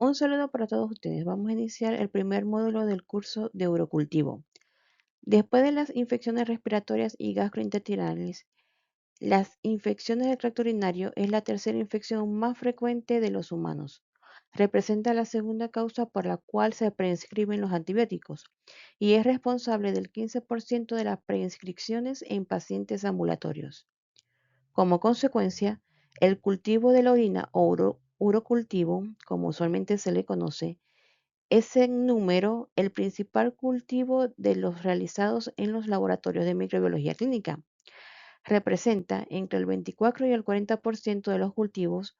Un saludo para todos ustedes. Vamos a iniciar el primer módulo del curso de urocultivo. Después de las infecciones respiratorias y gastrointestinales, las infecciones del tracto urinario es la tercera infección más frecuente de los humanos. Representa la segunda causa por la cual se prescriben los antibióticos y es responsable del 15% de las prescripciones en pacientes ambulatorios. Como consecuencia, el cultivo de la orina o urocultivo, como usualmente se le conoce, es en número el principal cultivo de los realizados en los laboratorios de microbiología clínica. Representa entre el 24 y el 40% de los cultivos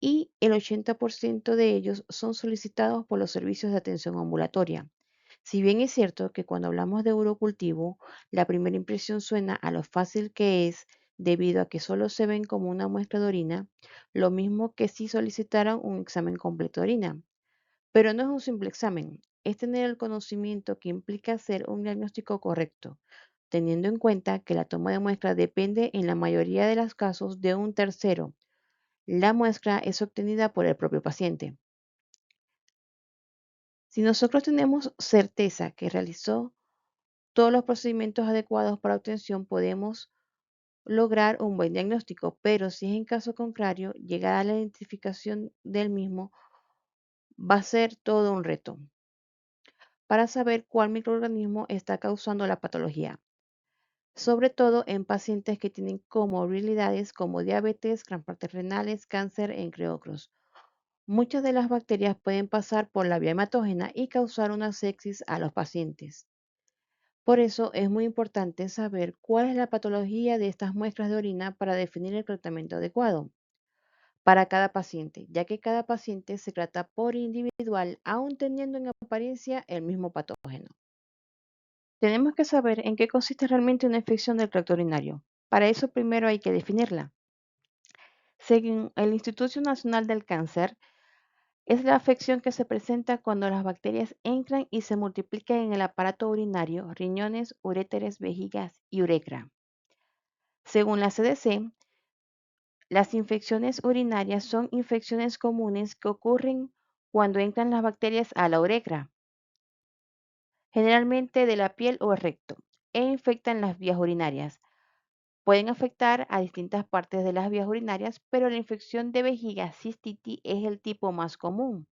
y el 80% de ellos son solicitados por los servicios de atención ambulatoria. Si bien es cierto que cuando hablamos de urocultivo, la primera impresión suena a lo fácil que es debido a que solo se ven como una muestra de orina, lo mismo que si solicitaran un examen completo de orina. Pero no es un simple examen, es tener el conocimiento que implica hacer un diagnóstico correcto, teniendo en cuenta que la toma de muestra depende en la mayoría de los casos de un tercero. La muestra es obtenida por el propio paciente. Si nosotros tenemos certeza que realizó todos los procedimientos adecuados para obtención, podemos lograr un buen diagnóstico, pero si es en caso contrario, llegar a la identificación del mismo va a ser todo un reto para saber cuál microorganismo está causando la patología, sobre todo en pacientes que tienen comorbilidades como diabetes, trastornos renales, cáncer, entre otros. Muchas de las bacterias pueden pasar por la vía hematógena y causar una sepsis a los pacientes. Por eso es muy importante saber cuál es la patología de estas muestras de orina para definir el tratamiento adecuado para cada paciente, ya que cada paciente se trata por individual, aun teniendo en apariencia el mismo patógeno. Tenemos que saber en qué consiste realmente una infección del tracto urinario. Para eso primero hay que definirla. Según el Instituto Nacional del Cáncer, es la afección que se presenta cuando las bacterias entran y se multiplican en el aparato urinario, riñones, uréteres, vejigas y uretra. Según la CDC, las infecciones urinarias son infecciones comunes que ocurren cuando entran las bacterias a la uretra, generalmente de la piel o recto, e infectan las vías urinarias. Pueden afectar a distintas partes de las vías urinarias, pero la infección de vejiga cistitis es el tipo más común.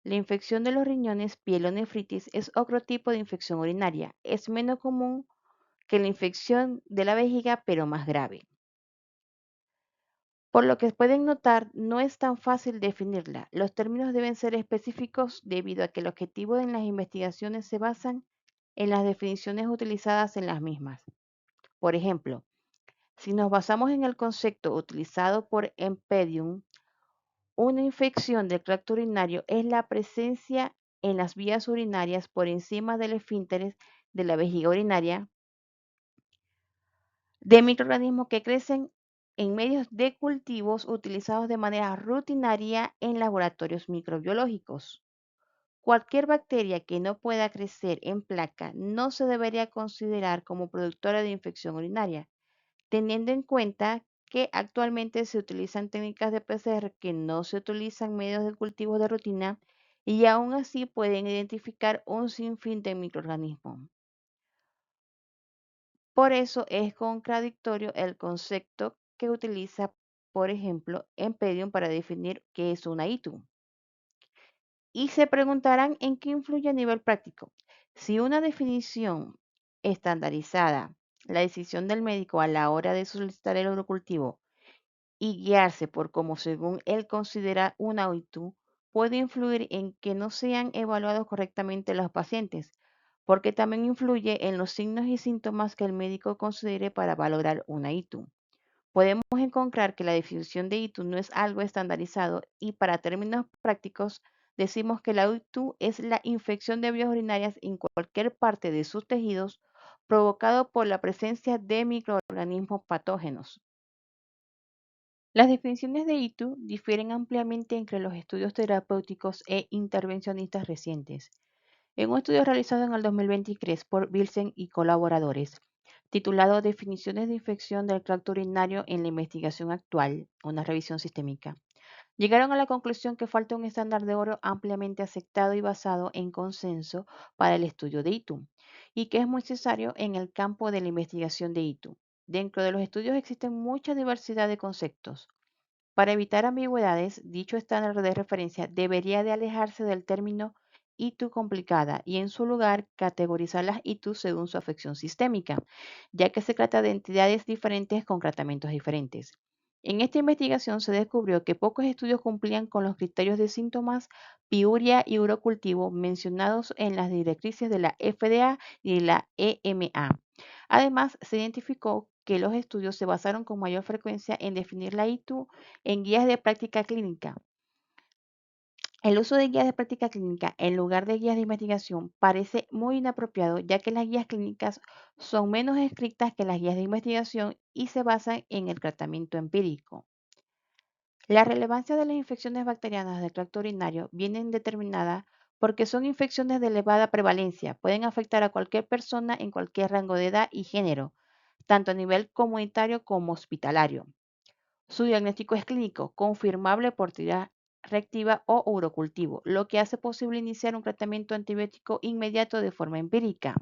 La infección de los riñones, pielonefritis, es otro tipo de infección urinaria. Es menos común que la infección de la vejiga, pero más grave. Por lo que pueden notar, no es tan fácil definirla. Los términos deben ser específicos debido a que el objetivo de las investigaciones se basan en las definiciones utilizadas en las mismas. Por ejemplo, si nos basamos en el concepto utilizado por Empedium, una infección del tracto urinario es la presencia en las vías urinarias por encima del esfínteres de la vejiga urinaria de microorganismos que crecen en medios de cultivos utilizados de manera rutinaria en laboratorios microbiológicos. Cualquier bacteria que no pueda crecer en placa no se debería considerar como productora de infección urinaria, teniendo en cuenta que actualmente se utilizan técnicas de PCR que no se utilizan en medios de cultivo de rutina y aún así pueden identificar un sinfín de microorganismos. Por eso es contradictorio el concepto que utiliza, por ejemplo, Empedium para definir qué es una ITU. Y se preguntarán en qué influye a nivel práctico. Si una definición estandarizada, la decisión del médico a la hora de solicitar el urocultivo y guiarse por cómo según él considera una OITU puede influir en que no sean evaluados correctamente los pacientes, porque también influye en los signos y síntomas que el médico considere para valorar una ITU. Podemos encontrar que la definición de ITU no es algo estandarizado y para términos prácticos decimos que la ITU es la infección de vías urinarias en cualquier parte de sus tejidos provocado por la presencia de microorganismos patógenos. Las definiciones de ITU difieren ampliamente entre los estudios terapéuticos e intervencionistas recientes. En un estudio realizado en el 2023 por Bilsen y colaboradores, titulado Definiciones de infección del tracto urinario en la investigación actual, una revisión sistémica, Llegaron a la conclusión que falta un estándar de oro ampliamente aceptado y basado en consenso para el estudio de ITU, y que es muy necesario en el campo de la investigación de ITU. Dentro de los estudios existen mucha diversidad de conceptos. Para evitar ambigüedades, dicho estándar de referencia debería de alejarse del término ITU complicada y en su lugar categorizar las ITU según su afección sistémica, ya que se trata de entidades diferentes con tratamientos diferentes. En esta investigación se descubrió que pocos estudios cumplían con los criterios de síntomas, piuria y urocultivo mencionados en las directrices de la FDA y la EMA. Además, se identificó que los estudios se basaron con mayor frecuencia en definir la ITU en guías de práctica clínica. El uso de guías de práctica clínica en lugar de guías de investigación parece muy inapropiado, ya que las guías clínicas son menos estrictas que las guías de investigación y se basan en el tratamiento empírico. La relevancia de las infecciones bacterianas del tracto urinario viene determinada porque son infecciones de elevada prevalencia, pueden afectar a cualquier persona en cualquier rango de edad y género, tanto a nivel comunitario como hospitalario. Su diagnóstico es clínico, confirmable por tirar reactiva o urocultivo, lo que hace posible iniciar un tratamiento antibiótico inmediato de forma empírica,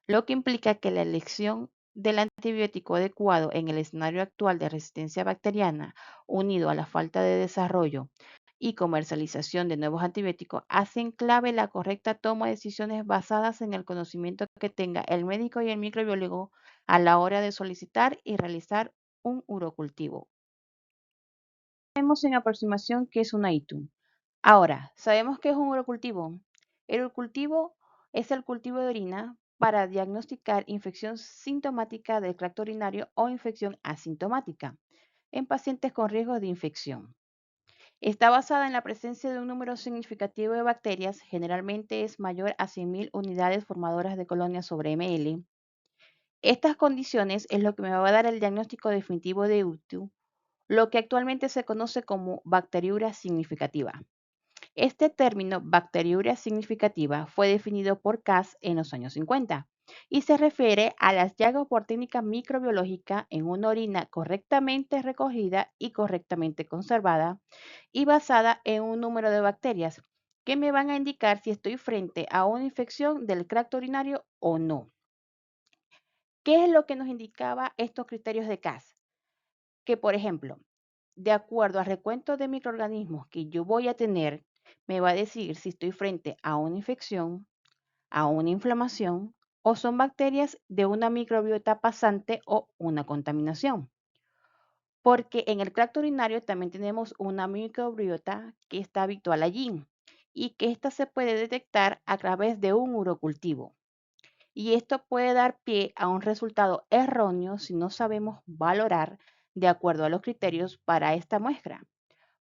lo que implica que la elección del antibiótico adecuado en el escenario actual de resistencia bacteriana, unido a la falta de desarrollo y comercialización de nuevos antibióticos, hacen clave la correcta toma de decisiones basadas en el conocimiento que tenga el médico y el microbiólogo a la hora de solicitar y realizar un urocultivo. Sabemos en aproximación qué es una ITU. Ahora, ¿sabemos qué es un urocultivo? El urocultivo es el cultivo de orina para diagnosticar infección sintomática del tracto urinario o infección asintomática en pacientes con riesgo de infección. Está basada en la presencia de un número significativo de bacterias, generalmente es mayor a 100.000 unidades formadoras de colonias sobre ml. Estas condiciones es lo que me va a dar el diagnóstico definitivo de ITU, lo que actualmente se conoce como bacteriuria significativa. Este término, bacteriuria significativa, fue definido por Cass en los años 50 y se refiere a las llagas por técnica microbiológica en una orina correctamente recogida y correctamente conservada y basada en un número de bacterias que me van a indicar si estoy frente a una infección del tracto urinario o no. ¿Qué es lo que nos indicaba estos criterios de Cass? Que, por ejemplo, de acuerdo al recuento de microorganismos que yo voy a tener, me va a decir si estoy frente a una infección, a una inflamación o son bacterias de una microbiota pasante o una contaminación. Porque en el tracto urinario también tenemos una microbiota que está habitual allí y que ésta se puede detectar a través de un urocultivo. Y esto puede dar pie a un resultado erróneo si no sabemos valorar de acuerdo a los criterios para esta muestra.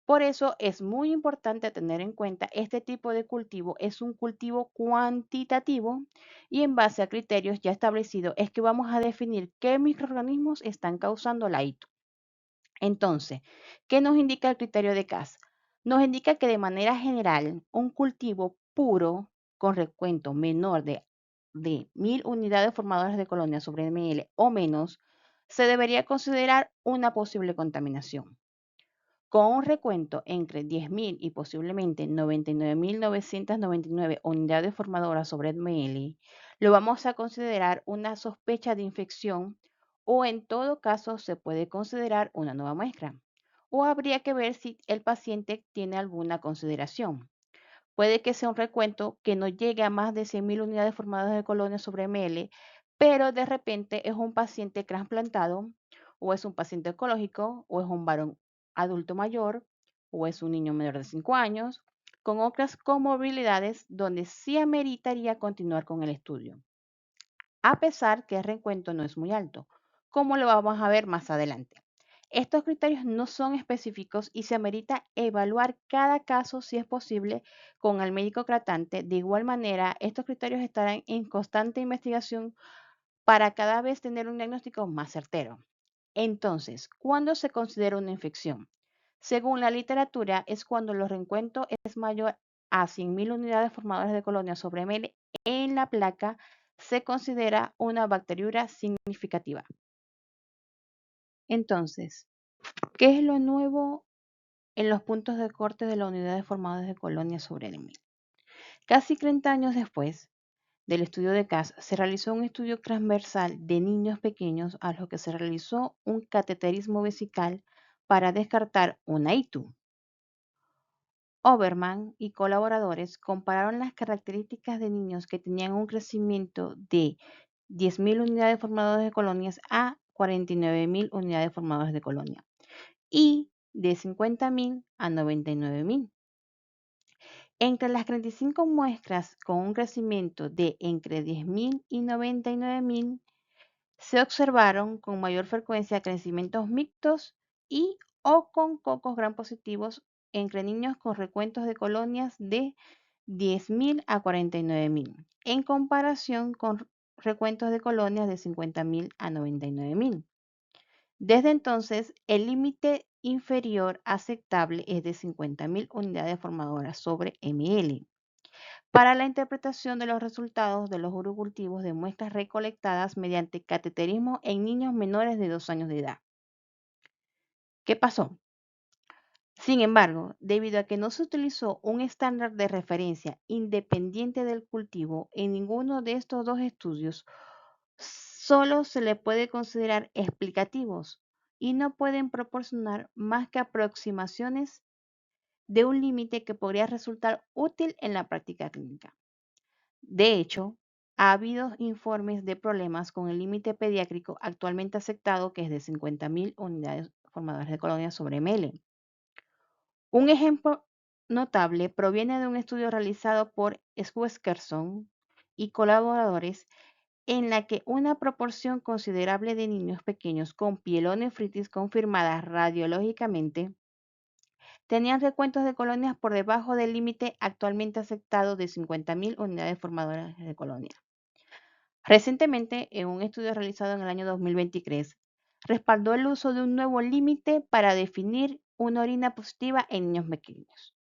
Por eso es muy importante tener en cuenta este tipo de cultivo es un cultivo cuantitativo y en base a criterios ya establecidos es que vamos a definir qué microorganismos están causando la ITU. Entonces, ¿qué nos indica el criterio de Cass? Nos indica que de manera general un cultivo puro con recuento menor de 1000 unidades formadoras de colonias sobre ml o menos se debería considerar una posible contaminación. Con un recuento entre 10.000 y posiblemente 99.999 unidades formadoras sobre ml, lo vamos a considerar una sospecha de infección o en todo caso se puede considerar una nueva muestra. O habría que ver si el paciente tiene alguna consideración. Puede que sea un recuento que no llegue a más de 100.000 unidades formadas de colonias sobre ml, pero de repente es un paciente trasplantado, o es un paciente oncológico, o es un varón adulto mayor, o es un niño menor de 5 años, con otras comorbilidades donde sí ameritaría continuar con el estudio, a pesar que el recuento no es muy alto, como lo vamos a ver más adelante. Estos criterios no son específicos y se amerita evaluar cada caso si es posible con el médico tratante. De igual manera, estos criterios estarán en constante investigación para cada vez tener un diagnóstico más certero. Entonces, ¿cuándo se considera una infección? Según la literatura, es cuando el reencuentro es mayor a 100.000 unidades formadoras de colonias sobre ml en la placa, se considera una bacteriuria significativa. Entonces, ¿qué es lo nuevo en los puntos de corte de la unidad de formadores de colonias sobre el Emil. Casi 30 años después del estudio de Cass, se realizó un estudio transversal de niños pequeños a los que se realizó un cateterismo vesical para descartar una ITU. Oberman y colaboradores compararon las características de niños que tenían un crecimiento de 10.000 unidades formadoras de colonias a 49.000 unidades formadoras de colonia y de 50.000 a 99.000. Entre las 35 muestras con un crecimiento de entre 10.000 y 99.000, se observaron con mayor frecuencia crecimientos mixtos y o con cocos gram positivos entre niños con recuentos de colonias de 10.000 a 49.000, en comparación con recuentos de colonias de 50.000 a 99.000. Desde entonces, el límite inferior aceptable es de 50.000 unidades formadoras sobre ml para la interpretación de los resultados de los urocultivos de muestras recolectadas mediante cateterismo en niños menores de 2 años de edad. ¿Qué pasó? Sin embargo, debido a que no se utilizó un estándar de referencia independiente del cultivo en ninguno de estos dos estudios, solo se le puede considerar explicativos y no pueden proporcionar más que aproximaciones de un límite que podría resultar útil en la práctica clínica. De hecho, ha habido informes de problemas con el límite pediátrico actualmente aceptado, que es de 50.000 unidades formadoras de colonias sobre ml. Un ejemplo notable proviene de un estudio realizado por Sweskerson y colaboradores en la que una proporción considerable de niños pequeños con pielonefritis confirmada radiológicamente tenían recuentos de colonias por debajo del límite actualmente aceptado de 50.000 unidades formadoras de colonias. Recientemente, en un estudio realizado en el año 2023, respaldó el uso de un nuevo límite para definir una orina positiva en niños pequeños.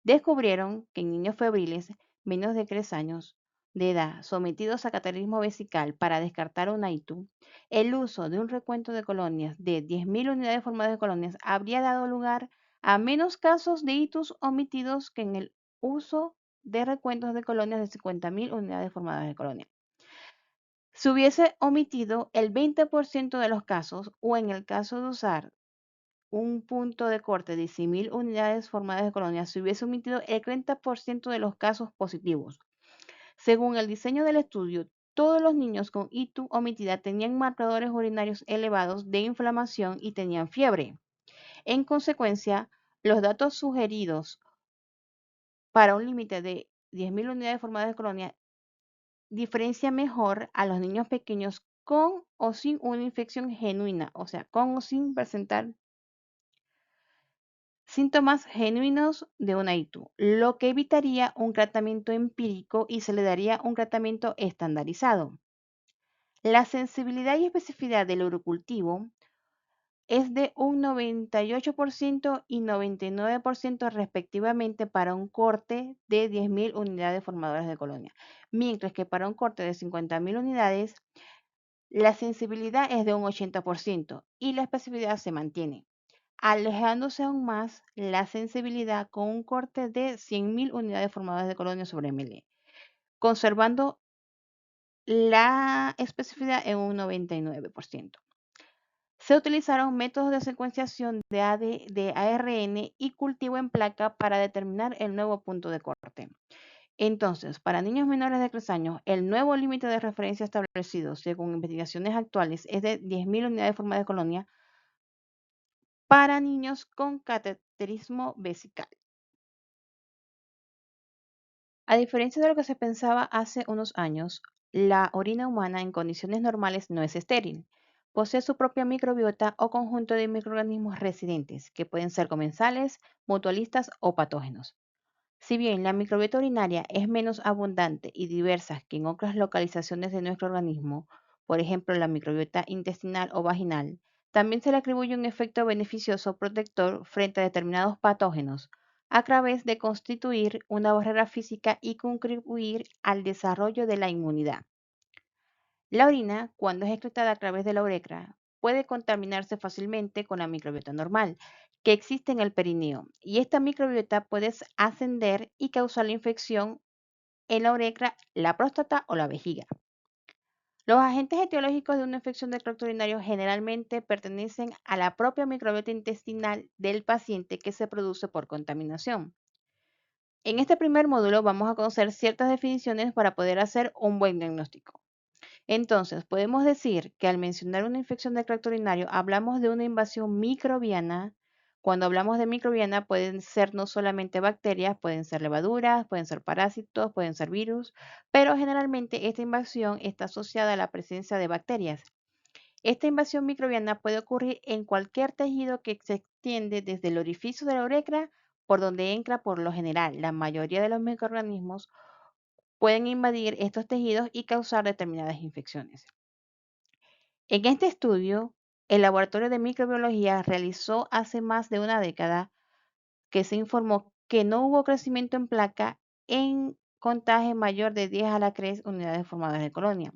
Descubrieron que en niños febriles menos de 3 años de edad sometidos a cateterismo vesical para descartar una ITU, el uso de un recuento de colonias de 10.000 unidades formadas de colonias habría dado lugar a menos casos de ITUs omitidos que en el uso de recuentos de colonias de 50.000 unidades formadas de colonias. Se hubiese omitido el 20% de los casos o en el caso de usar un punto de corte de 100.000 unidades formadas de colonias, se hubiese omitido el 30% de los casos positivos. Según el diseño del estudio, todos los niños con ITU omitida tenían marcadores urinarios elevados de inflamación y tenían fiebre. En consecuencia, los datos sugeridos para un límite de 10.000 unidades formadas de colonia diferencia mejor a los niños pequeños con o sin una infección genuina, o sea, con o sin presentar síntomas genuinos de una ITU, lo que evitaría un tratamiento empírico y se le daría un tratamiento estandarizado. La sensibilidad y especificidad del urocultivo es de un 98% y 99% respectivamente para un corte de 10.000 unidades formadoras de colonia, mientras que para un corte de 50.000 unidades la sensibilidad es de un 80% y la especificidad se mantiene, alejándose aún más la sensibilidad con un corte de 100.000 unidades formadoras de colonia sobre ml, conservando la especificidad en un 99%. Se utilizaron métodos de secuenciación de ARN y cultivo en placa para determinar el nuevo punto de corte. Entonces, para niños menores de 3 años, el nuevo límite de referencia establecido, según investigaciones actuales, es de 10.000 unidades formadas de colonia para niños con cateterismo vesical. A diferencia de lo que se pensaba hace unos años, la orina humana en condiciones normales no es estéril. Posee su propia microbiota o conjunto de microorganismos residentes, que pueden ser comensales, mutualistas o patógenos. Si bien la microbiota urinaria es menos abundante y diversa que en otras localizaciones de nuestro organismo, por ejemplo la microbiota intestinal o vaginal, también se le atribuye un efecto beneficioso protector frente a determinados patógenos, a través de constituir una barrera física y contribuir al desarrollo de la inmunidad. La orina, cuando es excretada a través de la uretra, puede contaminarse fácilmente con la microbiota normal, que existe en el perineo. Y esta microbiota puede ascender y causar la infección en la uretra, la próstata o la vejiga. Los agentes etiológicos de una infección del tracto urinario generalmente pertenecen a la propia microbiota intestinal del paciente que se produce por contaminación. En este primer módulo vamos a conocer ciertas definiciones para poder hacer un buen diagnóstico. Entonces, podemos decir que al mencionar una infección del tracto urinario hablamos de una invasión microbiana. Cuando hablamos de microbiana pueden ser no solamente bacterias, pueden ser levaduras, pueden ser parásitos, pueden ser virus, pero generalmente esta invasión está asociada a la presencia de bacterias. Esta invasión microbiana puede ocurrir en cualquier tejido que se extiende desde el orificio de la uretra, por donde entra por lo general. La mayoría de los microorganismos pueden invadir estos tejidos y causar determinadas infecciones. En este estudio, el Laboratorio de Microbiología realizó hace más de una década que se informó que no hubo crecimiento en placa en contagio mayor de 10 a la 3 unidades formadoras de colonia,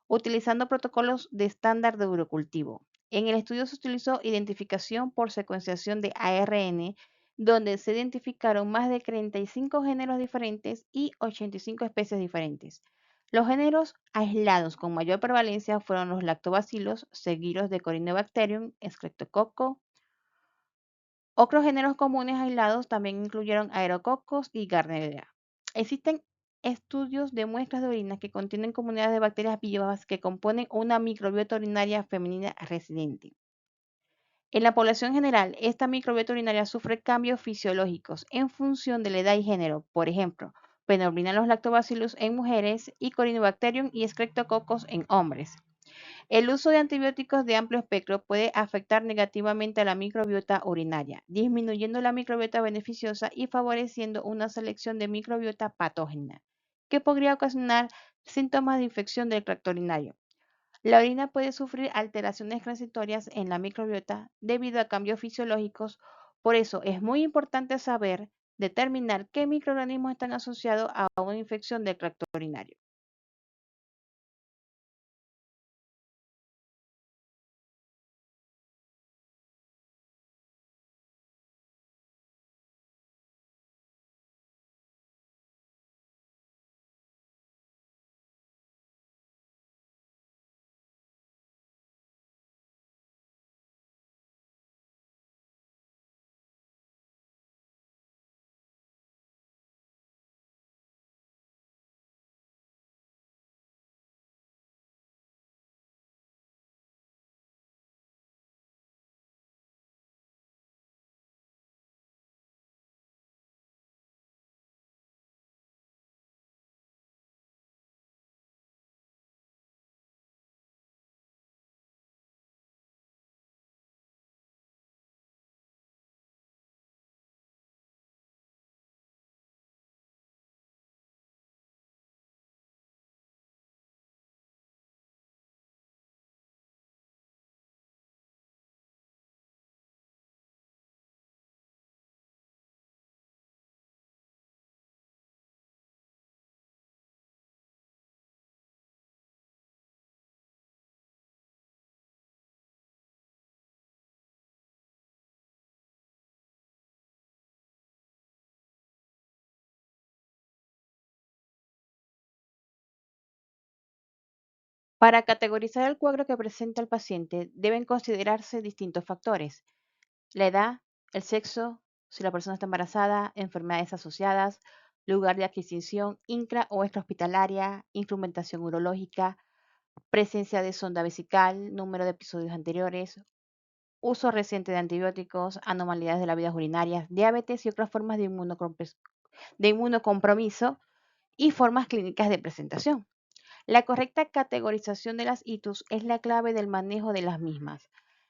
utilizando protocolos de estándar de urocultivo. En el estudio se utilizó identificación por secuenciación de ARN, donde se identificaron más de 35 géneros diferentes y 85 especies diferentes. Los géneros aislados con mayor prevalencia fueron los lactobacilos, seguidos de Corynebacterium, Streptococcus. Otros géneros comunes aislados también incluyeron aerococos y Gardnerella. Existen estudios de muestras de orina que contienen comunidades de bacterias vivas que componen una microbiota urinaria femenina residente. En la población general, esta microbiota urinaria sufre cambios fisiológicos en función de la edad y género. Por ejemplo, predominan los lactobacillus en mujeres y Corynebacterium y Streptococcus en hombres. El uso de antibióticos de amplio espectro puede afectar negativamente a la microbiota urinaria, disminuyendo la microbiota beneficiosa y favoreciendo una selección de microbiota patógena, que podría ocasionar síntomas de infección del tracto urinario. La orina puede sufrir alteraciones transitorias en la microbiota debido a cambios fisiológicos, por eso es muy importante saber determinar qué microorganismos están asociados a una infección del tracto urinario. Para categorizar el cuadro que presenta el paciente, deben considerarse distintos factores: la edad, el sexo, si la persona está embarazada, enfermedades asociadas, lugar de adquisición intra o extrahospitalaria, instrumentación urológica, presencia de sonda vesical, número de episodios anteriores, uso reciente de antibióticos, anomalías de las vías urinarias, diabetes y otras formas de inmunocompromiso y formas clínicas de presentación. La correcta categorización de las ITUS es la clave del manejo de las mismas.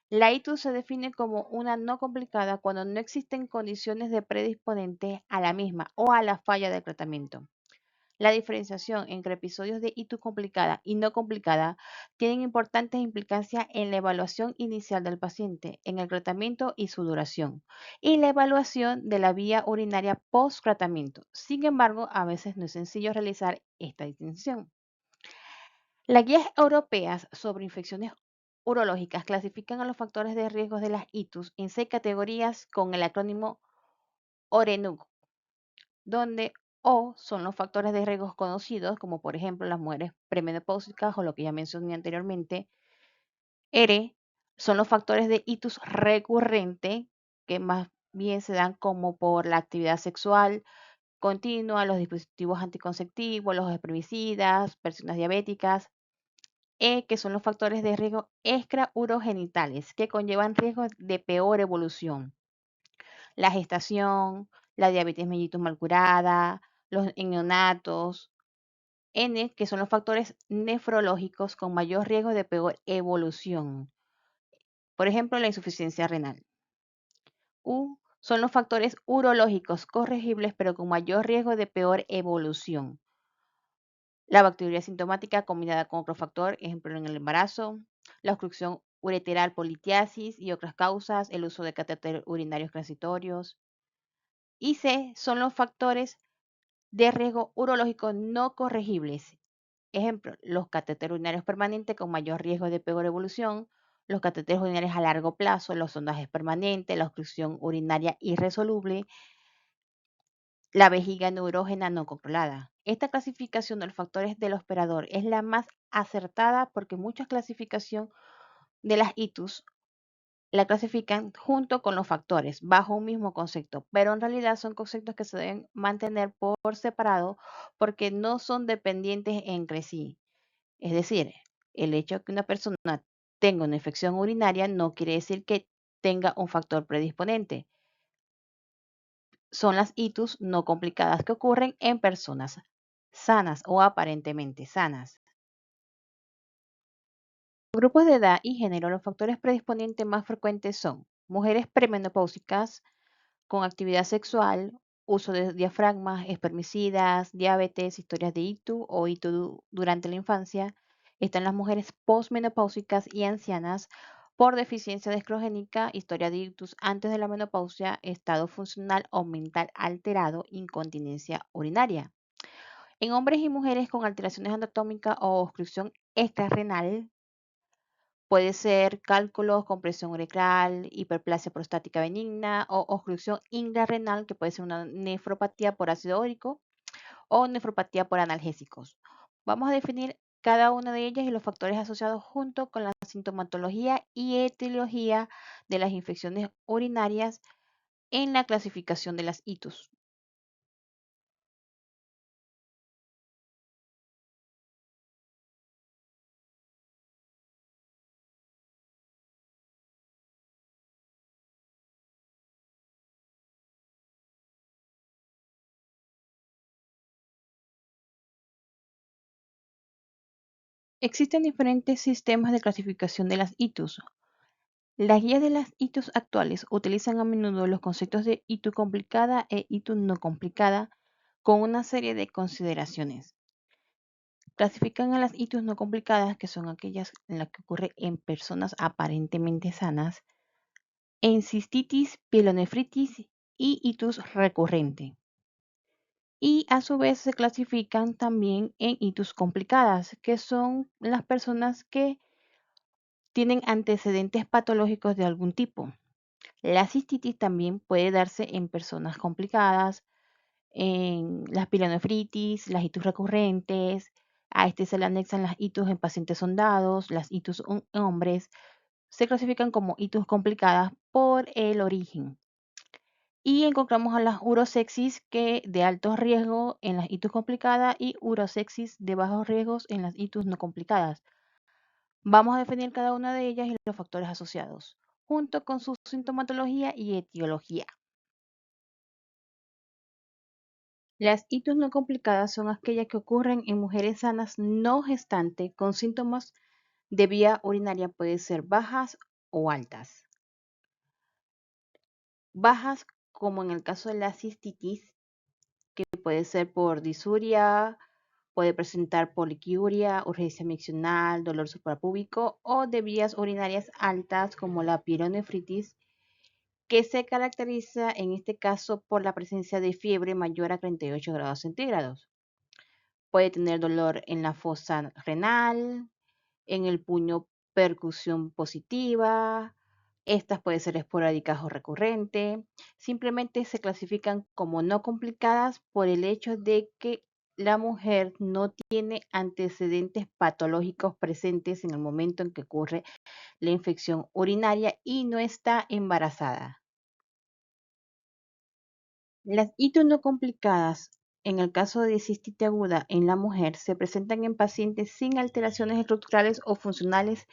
La ITUS se define como una no complicada cuando no existen condiciones de predisponente a la misma o a la falla del tratamiento. La diferenciación entre episodios de ITUS complicada y no complicada tienen importantes implicancias en la evaluación inicial del paciente, en el tratamiento y su duración, y la evaluación de la vía urinaria post-tratamiento. Sin embargo, a veces no es sencillo realizar esta distinción. Las guías europeas sobre infecciones urológicas clasifican a los factores de riesgo de las ITUS en 6 categorías con el acrónimo ORENUC, donde O son los factores de riesgo conocidos, como por ejemplo las mujeres premenopáusicas o lo que ya mencioné anteriormente. R son los factores de ITUS recurrente, que más bien se dan como por la actividad sexual continua, los dispositivos anticonceptivos, los espermicidas, personas diabéticas. Que son los factores de riesgo extraurogenitales, que conllevan riesgos de peor evolución. La gestación, la diabetes mellitus mal curada, los neonatos. N, que son los factores nefrológicos con mayor riesgo de peor evolución. Por ejemplo, la insuficiencia renal. U, son los factores urológicos corregibles pero con mayor riesgo de peor evolución. La bacteria sintomática combinada con otro factor, ejemplo en el embarazo, la obstrucción ureteral por litiasis y otras causas, el uso de catéteres urinarios transitorios. Y C son los factores de riesgo urológico no corregibles. Ejemplo, los catéteres urinarios permanentes con mayor riesgo de peor evolución, los catéteres urinarios a largo plazo, los sondajes permanentes, la obstrucción urinaria irresoluble, la vejiga neurógena no controlada. Esta clasificación de los factores del operador es la más acertada porque muchas clasificaciones de las ITUS la clasifican junto con los factores bajo un mismo concepto, pero en realidad son conceptos que se deben mantener por separado porque no son dependientes entre sí. Es decir, el hecho de que una persona tenga una infección urinaria no quiere decir que tenga un factor predisponente. Son las ITUS no complicadas que ocurren en personas sanas o aparentemente sanas. Grupos de edad y género, los factores predisponentes más frecuentes son mujeres premenopáusicas con actividad sexual, uso de diafragmas, espermicidas, diabetes, historias de ITU o ITU durante la infancia. Están las mujeres posmenopáusicas y ancianas por deficiencia de estrogénica, historia de ictus antes de la menopausia, estado funcional o mental alterado, incontinencia urinaria. En hombres y mujeres con alteraciones anatómicas o obstrucción extrarrenal, puede ser cálculos, compresión uretral, hiperplasia prostática benigna o obstrucción intrarrenal, que puede ser una nefropatía por ácido úrico o nefropatía por analgésicos. Vamos a definir cada una de ellas y los factores asociados junto con la sintomatología y etiología de las infecciones urinarias en la clasificación de las ITUS. Existen diferentes sistemas de clasificación de las ITUS. Las guías de las ITUS actuales utilizan a menudo los conceptos de ITU complicada e ITU no complicada con una serie de consideraciones. Clasifican a las ITUS no complicadas, que son aquellas en las que ocurre en personas aparentemente sanas, en cistitis, pielonefritis y ITUS recurrente. Y a su vez se clasifican también en ITUS complicadas, que son las personas que tienen antecedentes patológicos de algún tipo. La cistitis también puede darse en personas complicadas, en las pielonefritis, las ITUS recurrentes. A este se le anexan las ITUS en pacientes sondados, las ITUS en hombres. Se clasifican como ITUS complicadas por el origen. Y encontramos a las urosexis que de alto riesgo en las ITUS complicadas y urosexis de bajos riesgos en las ITUS no complicadas. Vamos a definir cada una de ellas y los factores asociados, junto con su sintomatología y etiología. Las ITUS no complicadas son aquellas que ocurren en mujeres sanas no gestantes con síntomas de vía urinaria, pueden ser bajas o altas. Bajas, como en el caso de la cistitis, que puede ser por disuria, puede presentar poliquiuria, urgencia miccional, dolor suprapúbico o de vías urinarias altas como la pielonefritis, que se caracteriza en este caso por la presencia de fiebre mayor a 38 grados centígrados. Puede tener dolor en la fosa renal, en el puño percusión positiva. Estas pueden ser esporádicas o recurrentes. Simplemente se clasifican como no complicadas por el hecho de que la mujer no tiene antecedentes patológicos presentes en el momento en que ocurre la infección urinaria y no está embarazada. Las ITU no complicadas, en el caso de cistitis aguda en la mujer, se presentan en pacientes sin alteraciones estructurales o funcionales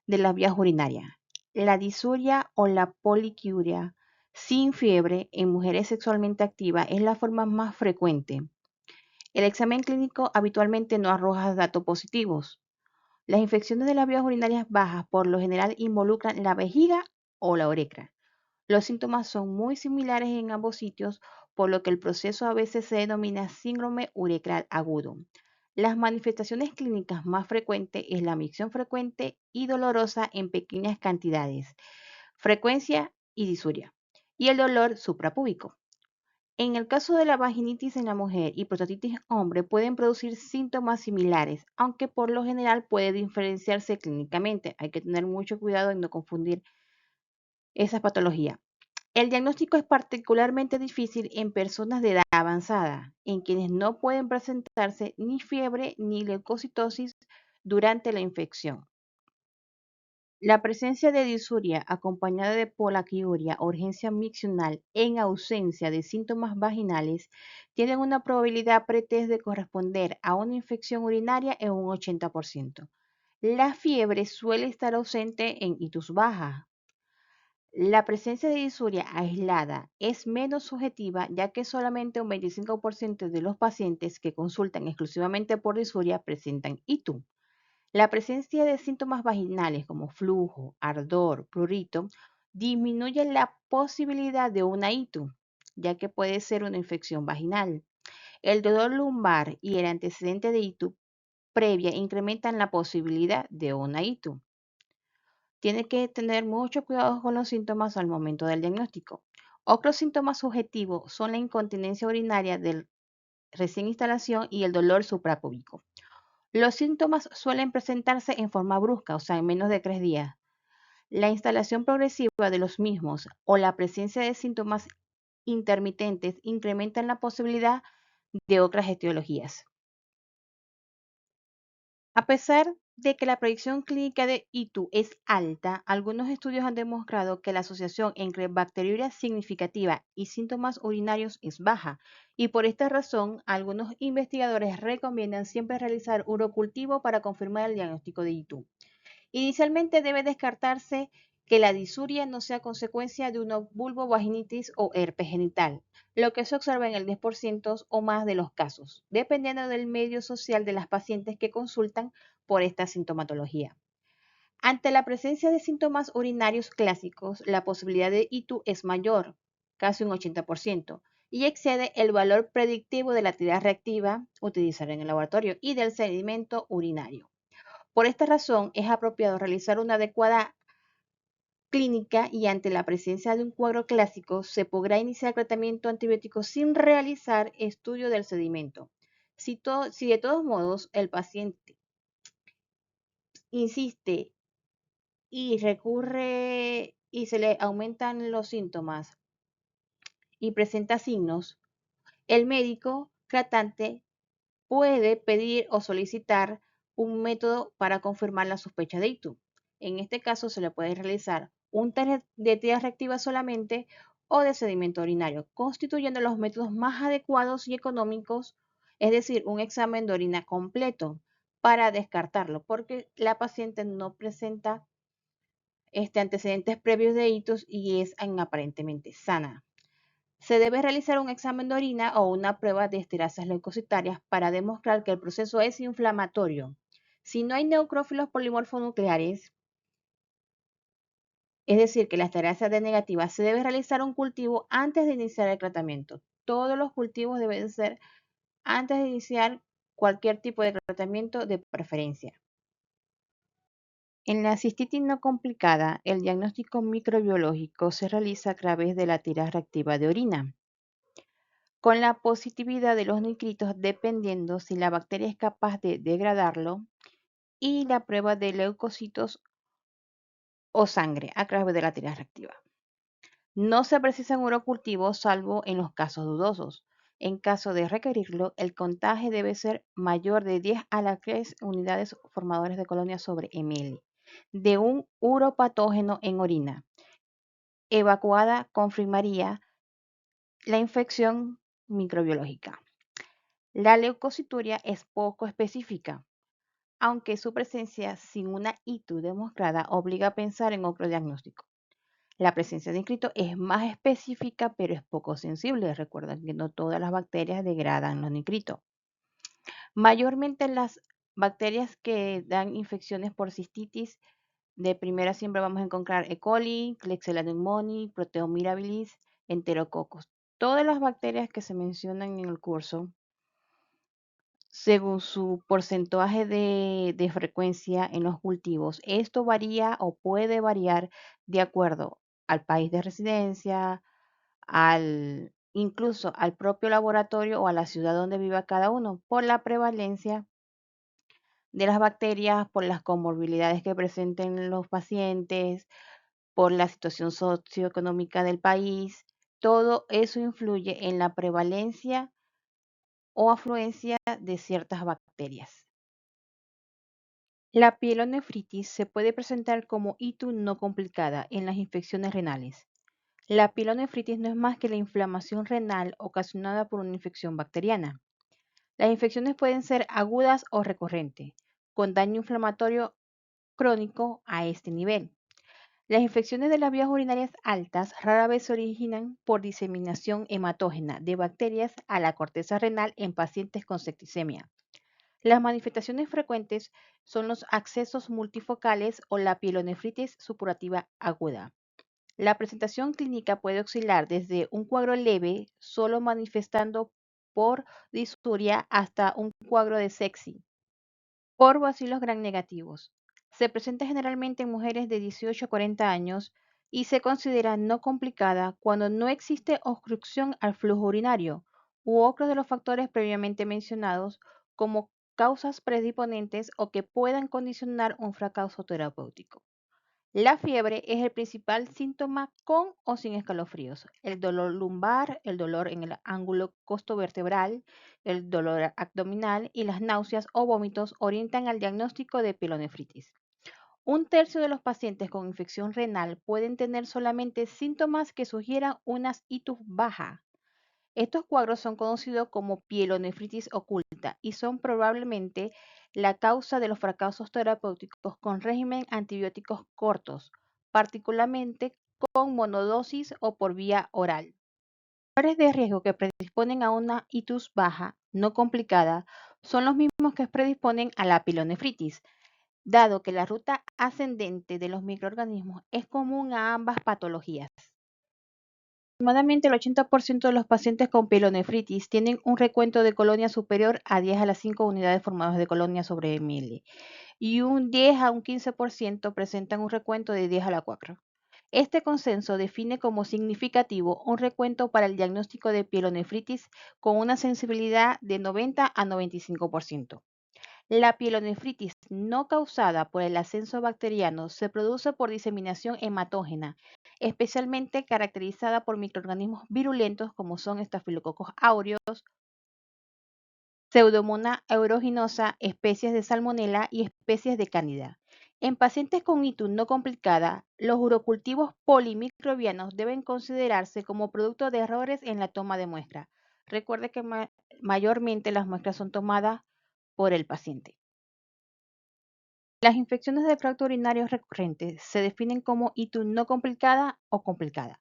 de las vías urinarias. La disuria o la poliquiuria sin fiebre en mujeres sexualmente activas es la forma más frecuente. El examen clínico habitualmente no arroja datos positivos. Las infecciones de las vías urinarias bajas por lo general involucran la vejiga o la uretra. Los síntomas son muy similares en ambos sitios, por lo que el proceso a veces se denomina síndrome uretral agudo. Las manifestaciones clínicas más frecuentes es la micción frecuente y dolorosa en pequeñas cantidades, frecuencia y disuria, y el dolor suprapúbico. En el caso de la vaginitis en la mujer y prostatitis en hombre pueden producir síntomas similares, aunque por lo general puede diferenciarse clínicamente. Hay que tener mucho cuidado en no confundir esa patología. El diagnóstico es particularmente difícil en personas de edad avanzada, en quienes no pueden presentarse ni fiebre ni leucocitosis durante la infección. La presencia de disuria acompañada de polaquiuria o urgencia miccional en ausencia de síntomas vaginales tienen una probabilidad pretest de corresponder a una infección urinaria en un 80%. La fiebre suele estar ausente en itus baja. La presencia de disuria aislada es menos subjetiva, ya que solamente un 25% de los pacientes que consultan exclusivamente por disuria presentan ITU. La presencia de síntomas vaginales como flujo, ardor, prurito disminuye la posibilidad de una ITU, ya que puede ser una infección vaginal. El dolor lumbar y el antecedente de ITU previa incrementan la posibilidad de una ITU. Tiene que tener mucho cuidado con los síntomas al momento del diagnóstico. Otros síntomas subjetivos son la incontinencia urinaria del recién instalación y el dolor suprapúbico. Los síntomas suelen presentarse en forma brusca, o sea, en menos de 3 días. La instalación progresiva de los mismos o la presencia de síntomas intermitentes incrementan la posibilidad de otras etiologías. A pesar de que la predicción clínica de ITU es alta, algunos estudios han demostrado que la asociación entre bacteriuria significativa y síntomas urinarios es baja, y por esta razón, algunos investigadores recomiendan siempre realizar urocultivo para confirmar el diagnóstico de ITU. Inicialmente debe descartarse que la disuria no sea consecuencia de una vulvovaginitis o herpes genital, lo que se observa en el 10% o más de los casos, dependiendo del medio social de las pacientes que consultan por esta sintomatología. Ante la presencia de síntomas urinarios clásicos, la posibilidad de ITU es mayor, casi un 80%, y excede el valor predictivo de la actividad reactiva utilizada en el laboratorio y del sedimento urinario. Por esta razón, es apropiado realizar una adecuada clínica y ante la presencia de un cuadro clásico, se podrá iniciar tratamiento antibiótico sin realizar estudio del sedimento. Si de todos modos el paciente insiste y recurre y se le aumentan los síntomas y presenta signos, el médico tratante puede pedir o solicitar un método para confirmar la sospecha de ITU. En este caso se le puede realizar un test de tía reactiva solamente o de sedimento urinario, constituyendo los métodos más adecuados y económicos, es decir, un examen de orina completo para descartarlo, porque la paciente no presenta antecedentes previos de ITUS y es aparentemente sana. Se debe realizar un examen de orina o una prueba de esterasas leucocitarias para demostrar que el proceso es inflamatorio. Si no hay neutrófilos polimorfonucleares, es decir, que la esterasa D negativa, se debe realizar un cultivo antes de iniciar el tratamiento. Todos los cultivos deben ser antes de iniciar cualquier tipo de tratamiento de preferencia. En la cistitis no complicada, el diagnóstico microbiológico se realiza a través de la tirada reactiva de orina, con la positividad de los nitritos dependiendo si la bacteria es capaz de degradarlo y la prueba de leucocitos o sangre a través de la tira reactiva. No se precisa un urocultivo salvo en los casos dudosos. En caso de requerirlo, el contagio debe ser mayor de 10 a las 3 unidades formadores de colonia sobre ml de un uropatógeno en orina. Evacuada confirmaría la infección microbiológica. La leucocituria es poco específica, aunque su presencia sin una ITU demostrada obliga a pensar en otro diagnóstico. La presencia de inscrito es más específica, pero es poco sensible. Recuerden que no todas las bacterias degradan los nitritos. Mayormente las bacterias que dan infecciones por cistitis, de primera siempre vamos a encontrar E. coli, Klebsiella pneumoniae, Proteomirabilis, Enterococos. Todas las bacterias que se mencionan en el curso, según su porcentaje de frecuencia en los cultivos, esto varía o puede variar de acuerdo al país de residencia, incluso al propio laboratorio o a la ciudad donde viva cada uno, por la prevalencia de las bacterias, por las comorbilidades que presenten los pacientes, por la situación socioeconómica del país. Todo eso influye en la prevalencia o afluencia de ciertas bacterias. La pielonefritis se puede presentar como ITU no complicada en las infecciones renales. La pielonefritis no es más que la inflamación renal ocasionada por una infección bacteriana. Las infecciones pueden ser agudas o recurrentes, con daño inflamatorio crónico a este nivel. Las infecciones de las vías urinarias altas rara vez se originan por diseminación hematógena de bacterias a la corteza renal en pacientes con septicemia. Las manifestaciones frecuentes son los accesos multifocales o la pielonefritis supurativa aguda. La presentación clínica puede oscilar desde un cuadro leve, solo manifestando por disuria, hasta un cuadro de sepsis por bacilos gram negativos. Se presenta generalmente en mujeres de 18 a 40 años y se considera no complicada cuando no existe obstrucción al flujo urinario u otros de los factores previamente mencionados como causas predisponentes o que puedan condicionar un fracaso terapéutico. La fiebre es el principal síntoma con o sin escalofríos. El dolor lumbar, el dolor en el ángulo costovertebral, el dolor abdominal y las náuseas o vómitos orientan al diagnóstico de pielonefritis. Un tercio de los pacientes con infección renal pueden tener solamente síntomas que sugieran una ITUS baja. Estos cuadros son conocidos como pielonefritis oculta y son probablemente la causa de los fracasos terapéuticos con régimen antibióticos cortos, particularmente con monodosis o por vía oral. Los factores de riesgo que predisponen a una ITUS baja, no complicada, son los mismos que predisponen a la pielonefritis, dado que la ruta ascendente de los microorganismos es común a ambas patologías. Aproximadamente el 80% de los pacientes con pielonefritis tienen un recuento de colonia superior a 10 a las 5 unidades formadas de colonia sobre ml y un 10 a un 15% presentan un recuento de 10 a la 4. Este consenso define como significativo un recuento para el diagnóstico de pielonefritis con una sensibilidad de 90 a 95%. La pielonefritis no causada por el ascenso bacteriano se produce por diseminación hematógena, especialmente caracterizada por microorganismos virulentos como son estafilococos aureus, Pseudomonas aeruginosa, especies de Salmonella y especies de Candida. En pacientes con ITU no complicada, los urocultivos polimicrobianos deben considerarse como producto de errores en la toma de muestra. Recuerde que mayormente las muestras son tomadas por el paciente. Las infecciones de tracto urinario recurrentes se definen como ITU no complicada o complicada,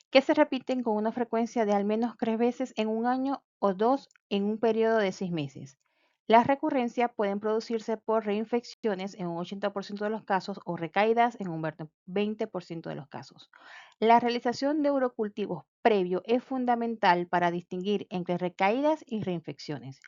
que se repiten con una frecuencia de al menos 3 veces en un año o 2 en un periodo de 6 meses. Las recurrencias pueden producirse por reinfecciones en un 80% de los casos o recaídas en un 20% de los casos. La realización de urocultivos previo es fundamental para distinguir entre recaídas y reinfecciones.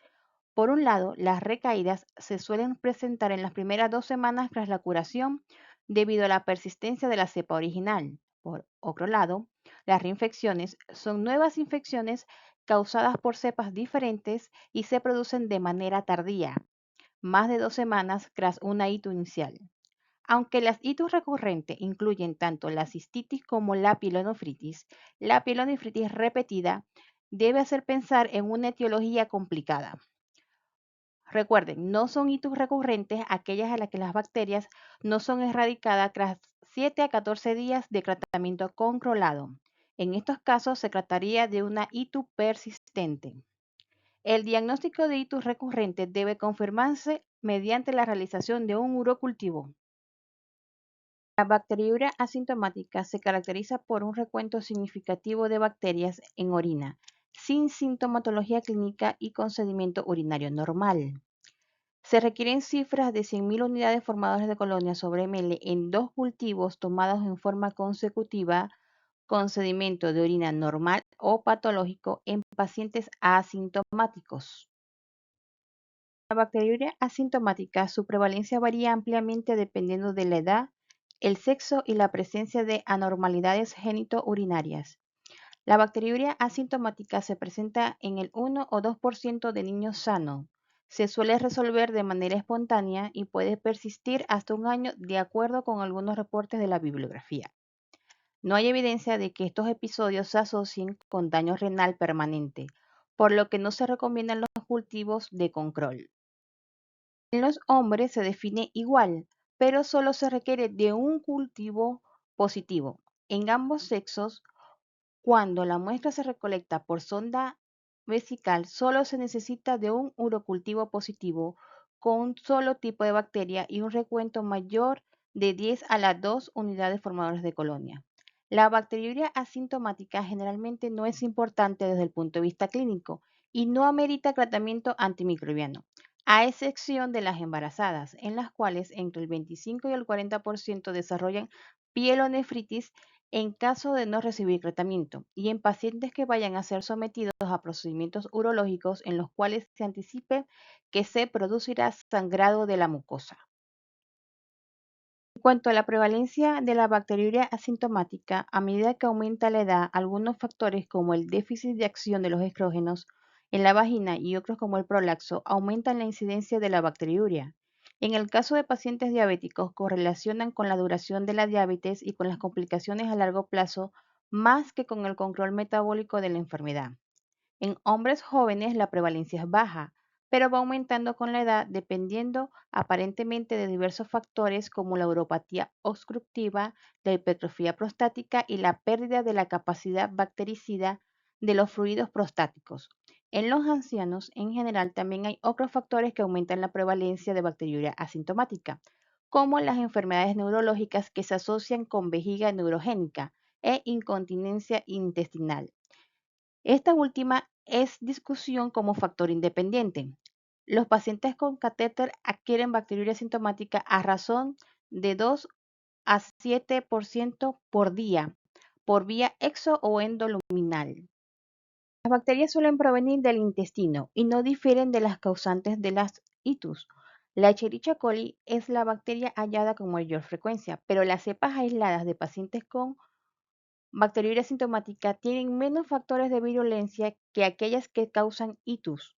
Por un lado, las recaídas se suelen presentar en las primeras 2 semanas tras la curación debido a la persistencia de la cepa original. Por otro lado, las reinfecciones son nuevas infecciones causadas por cepas diferentes y se producen de manera tardía, más de 2 semanas tras una ITU inicial. Aunque las itus recurrentes incluyen tanto la cistitis como la pielonefritis repetida debe hacer pensar en una etiología complicada. Recuerden, no son itus recurrentes aquellas a las que las bacterias no son erradicadas tras 7 a 14 días de tratamiento controlado. En estos casos se trataría de una itus persistente. El diagnóstico de itus recurrente debe confirmarse mediante la realización de un urocultivo. La bacteriuria asintomática se caracteriza por un recuento significativo de bacterias en orina, sin sintomatología clínica y con sedimento urinario normal. Se requieren cifras de 100.000 unidades formadoras de colonias sobre ml en 2 cultivos tomados en forma consecutiva con sedimento de orina normal o patológico en pacientes asintomáticos. La bacteriuria asintomática, su prevalencia varía ampliamente dependiendo de la edad, el sexo y la presencia de anormalidades genitourinarias. La bacteriuria asintomática se presenta en el 1 o 2% de niños sanos. Se suele resolver de manera espontánea y puede persistir hasta un año de acuerdo con algunos reportes de la bibliografía. No hay evidencia de que estos episodios se asocien con daño renal permanente, por lo que no se recomiendan los cultivos de control. En los hombres se define igual, pero solo se requiere de un cultivo positivo. En ambos sexos, cuando la muestra se recolecta por sonda vesical, solo se necesita de un urocultivo positivo con un solo tipo de bacteria y un recuento mayor de 10 a las 2 unidades formadoras de colonia. La bacteriuria asintomática generalmente no es importante desde el punto de vista clínico y no amerita tratamiento antimicrobiano, a excepción de las embarazadas, en las cuales entre el 25 y el 40% desarrollan pielonefritis en caso de no recibir tratamiento y en pacientes que vayan a ser sometidos a procedimientos urológicos en los cuales se anticipe que se producirá sangrado de la mucosa. En cuanto a la prevalencia de la bacteriuria asintomática, a medida que aumenta la edad, algunos factores como el déficit de acción de los estrógenos en la vagina y otros como el prolaxo aumentan la incidencia de la bacteriuria. En el caso de pacientes diabéticos, correlacionan con la duración de la diabetes y con las complicaciones a largo plazo más que con el control metabólico de la enfermedad. En hombres jóvenes la prevalencia es baja, pero va aumentando con la edad dependiendo aparentemente de diversos factores como la uropatía obstructiva, la hipertrofia prostática y la pérdida de la capacidad bactericida de los fluidos prostáticos. En los ancianos, en general, también hay otros factores que aumentan la prevalencia de bacteriuria asintomática, como las enfermedades neurológicas que se asocian con vejiga neurogénica e incontinencia intestinal. Esta última es discusión como factor independiente. Los pacientes con catéter adquieren bacteriuria sintomática a razón de 2 a 7% por día, por vía exo o endoluminal. Las bacterias suelen provenir del intestino y no difieren de las causantes de las itus. La Escherichia coli es la bacteria hallada con mayor frecuencia, pero las cepas aisladas de pacientes con bacteriuria sintomática tienen menos factores de virulencia que aquellas que causan itus.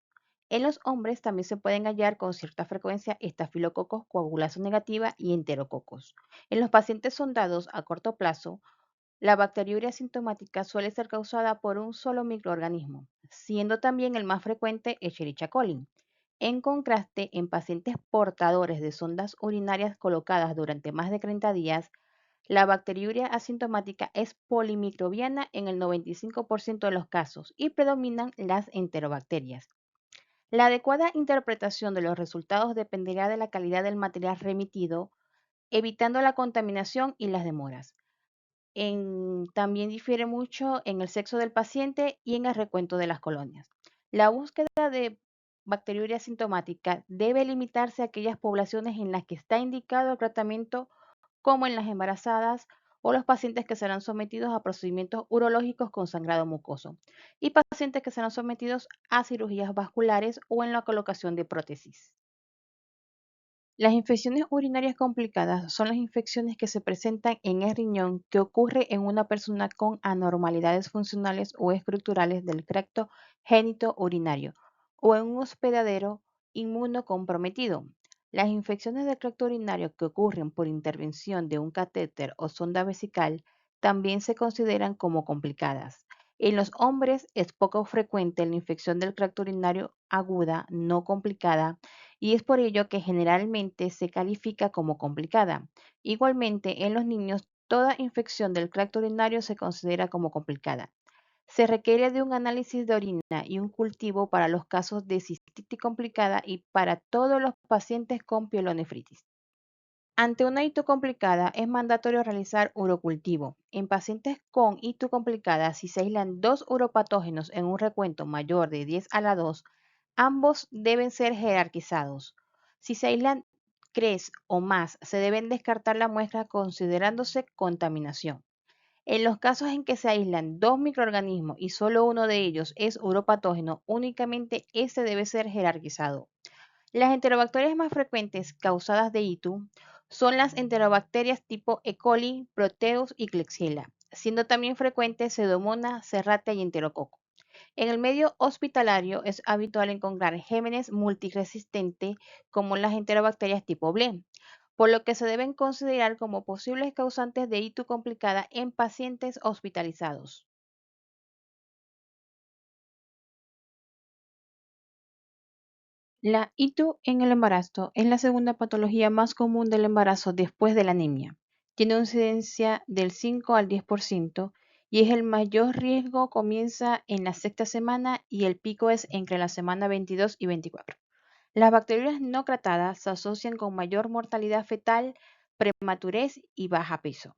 En los hombres también se pueden hallar con cierta frecuencia estafilococos coagulasa negativa y enterococos. En los pacientes sondados a corto plazo, la bacteriuria sintomática suele ser causada por un solo microorganismo, siendo también el más frecuente Escherichia coli. En contraste, en pacientes portadores de sondas urinarias colocadas durante más de 30 días, la bacteriuria asintomática es polimicrobiana en el 95% de los casos y predominan las enterobacterias. La adecuada interpretación de los resultados dependerá de la calidad del material remitido, evitando la contaminación y las demoras. También difiere mucho en el sexo del paciente y en el recuento de las colonias. La búsqueda de bacteriuria asintomática debe limitarse a aquellas poblaciones en las que está indicado el tratamiento, como en las embarazadas o los pacientes que serán sometidos a procedimientos urológicos con sangrado mucoso y pacientes que serán sometidos a cirugías vasculares o en la colocación de prótesis. Las infecciones urinarias complicadas son las infecciones que se presentan en el riñón que ocurre en una persona con anormalidades funcionales o estructurales del tracto genitourinario o en un hospedadero inmunocomprometido. Las infecciones del tracto urinario que ocurren por intervención de un catéter o sonda vesical también se consideran como complicadas. En los hombres es poco frecuente la infección del tracto urinario aguda, no complicada, y es por ello que generalmente se califica como complicada. Igualmente, en los niños, toda infección del tracto urinario se considera como complicada. Se requiere de un análisis de orina y un cultivo para los casos de cistitis complicada y para todos los pacientes con pielonefritis. Ante una ITU complicada, es mandatorio realizar urocultivo. En pacientes con ITU complicada, si se aíslan dos uropatógenos en un recuento mayor de 10 a la 2, ambos deben ser jerarquizados. Si se aíslan 3 o más, se deben descartar la muestra considerándose contaminación. En los casos en que se aíslan dos microorganismos y solo uno de ellos es uropatógeno, únicamente ese debe ser jerarquizado. Las enterobacterias más frecuentes causadas de ITU son las enterobacterias tipo E. coli, Proteus y Klebsiella, siendo también frecuentes Pseudomonas, Serratia y Enterococo. En el medio hospitalario es habitual encontrar gérmenes multiresistentes como las enterobacterias tipo BLE, por lo que se deben considerar como posibles causantes de ITU complicada en pacientes hospitalizados. La ITU en el embarazo es la segunda patología más común del embarazo después de la anemia. Tiene una incidencia del 5 al 10% y es el mayor riesgo comienza en la sexta semana y el pico es entre la semana 22 y 24. Las bacterias no tratadas se asocian con mayor mortalidad fetal, prematurez y baja peso.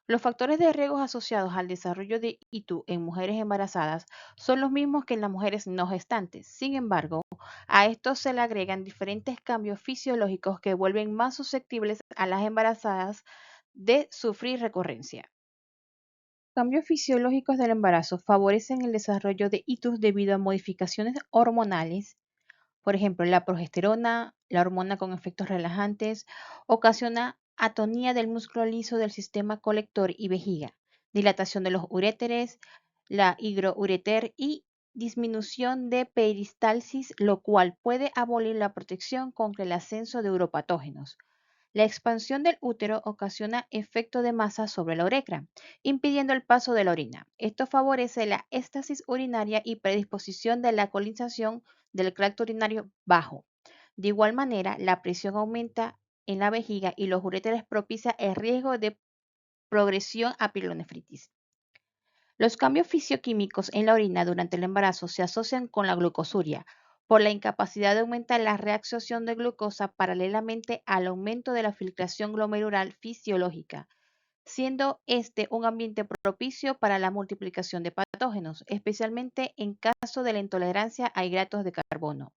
Los factores de riesgo asociados al desarrollo de ITU en mujeres embarazadas son los mismos que en las mujeres no gestantes. Sin embargo, a estos se le agregan diferentes cambios fisiológicos que vuelven más susceptibles a las embarazadas de sufrir recurrencia. Los cambios fisiológicos del embarazo favorecen el desarrollo de ITUs debido a modificaciones hormonales. Por ejemplo, la progesterona, la hormona con efectos relajantes, ocasiona atonía del músculo liso del sistema colector y vejiga, dilatación de los uréteres, la higroureter y disminución de peristalsis, lo cual puede abolir la protección contra el ascenso de uropatógenos. La expansión del útero ocasiona efecto de masa sobre la uretra, impidiendo el paso de la orina. Esto favorece la éstasis urinaria y predisposición de la colonización del tracto urinario bajo. De igual manera, la presión aumenta en la vejiga y los uréteres propicia el riesgo de progresión a pielonefritis. Los cambios fisioquímicos en la orina durante el embarazo se asocian con la glucosuria por la incapacidad de aumentar la reabsorción de glucosa paralelamente al aumento de la filtración glomerular fisiológica, siendo este un ambiente propicio para la multiplicación de patógenos, especialmente en caso de la intolerancia a hidratos de carbono.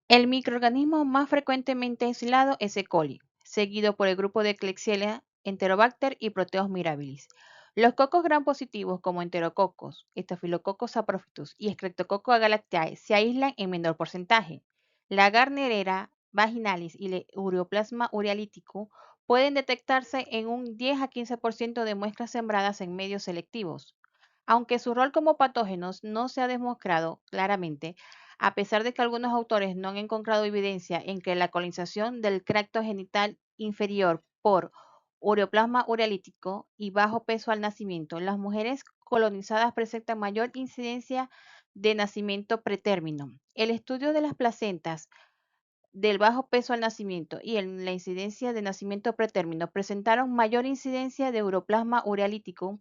El microorganismo más frecuentemente aislado es E. coli, seguido por el grupo de Klebsiella, Enterobacter y Proteus mirabilis. Los cocos gram positivos como enterococos, Staphylococcus saprophytus y Streptococcus agalactiae se aíslan en menor porcentaje. La Gardnerella vaginalis y el Ureoplasma urealítico pueden detectarse en un 10 a 15% de muestras sembradas en medios selectivos. Aunque su rol como patógenos no se ha demostrado claramente, a pesar de que algunos autores no han encontrado evidencia en que la colonización del tracto genital inferior por ureoplasma urealítico y bajo peso al nacimiento, las mujeres colonizadas presentan mayor incidencia de nacimiento pretérmino. El estudio de las placentas del bajo peso al nacimiento y en la incidencia de nacimiento pretérmino presentaron mayor incidencia de uroplasma urealítico.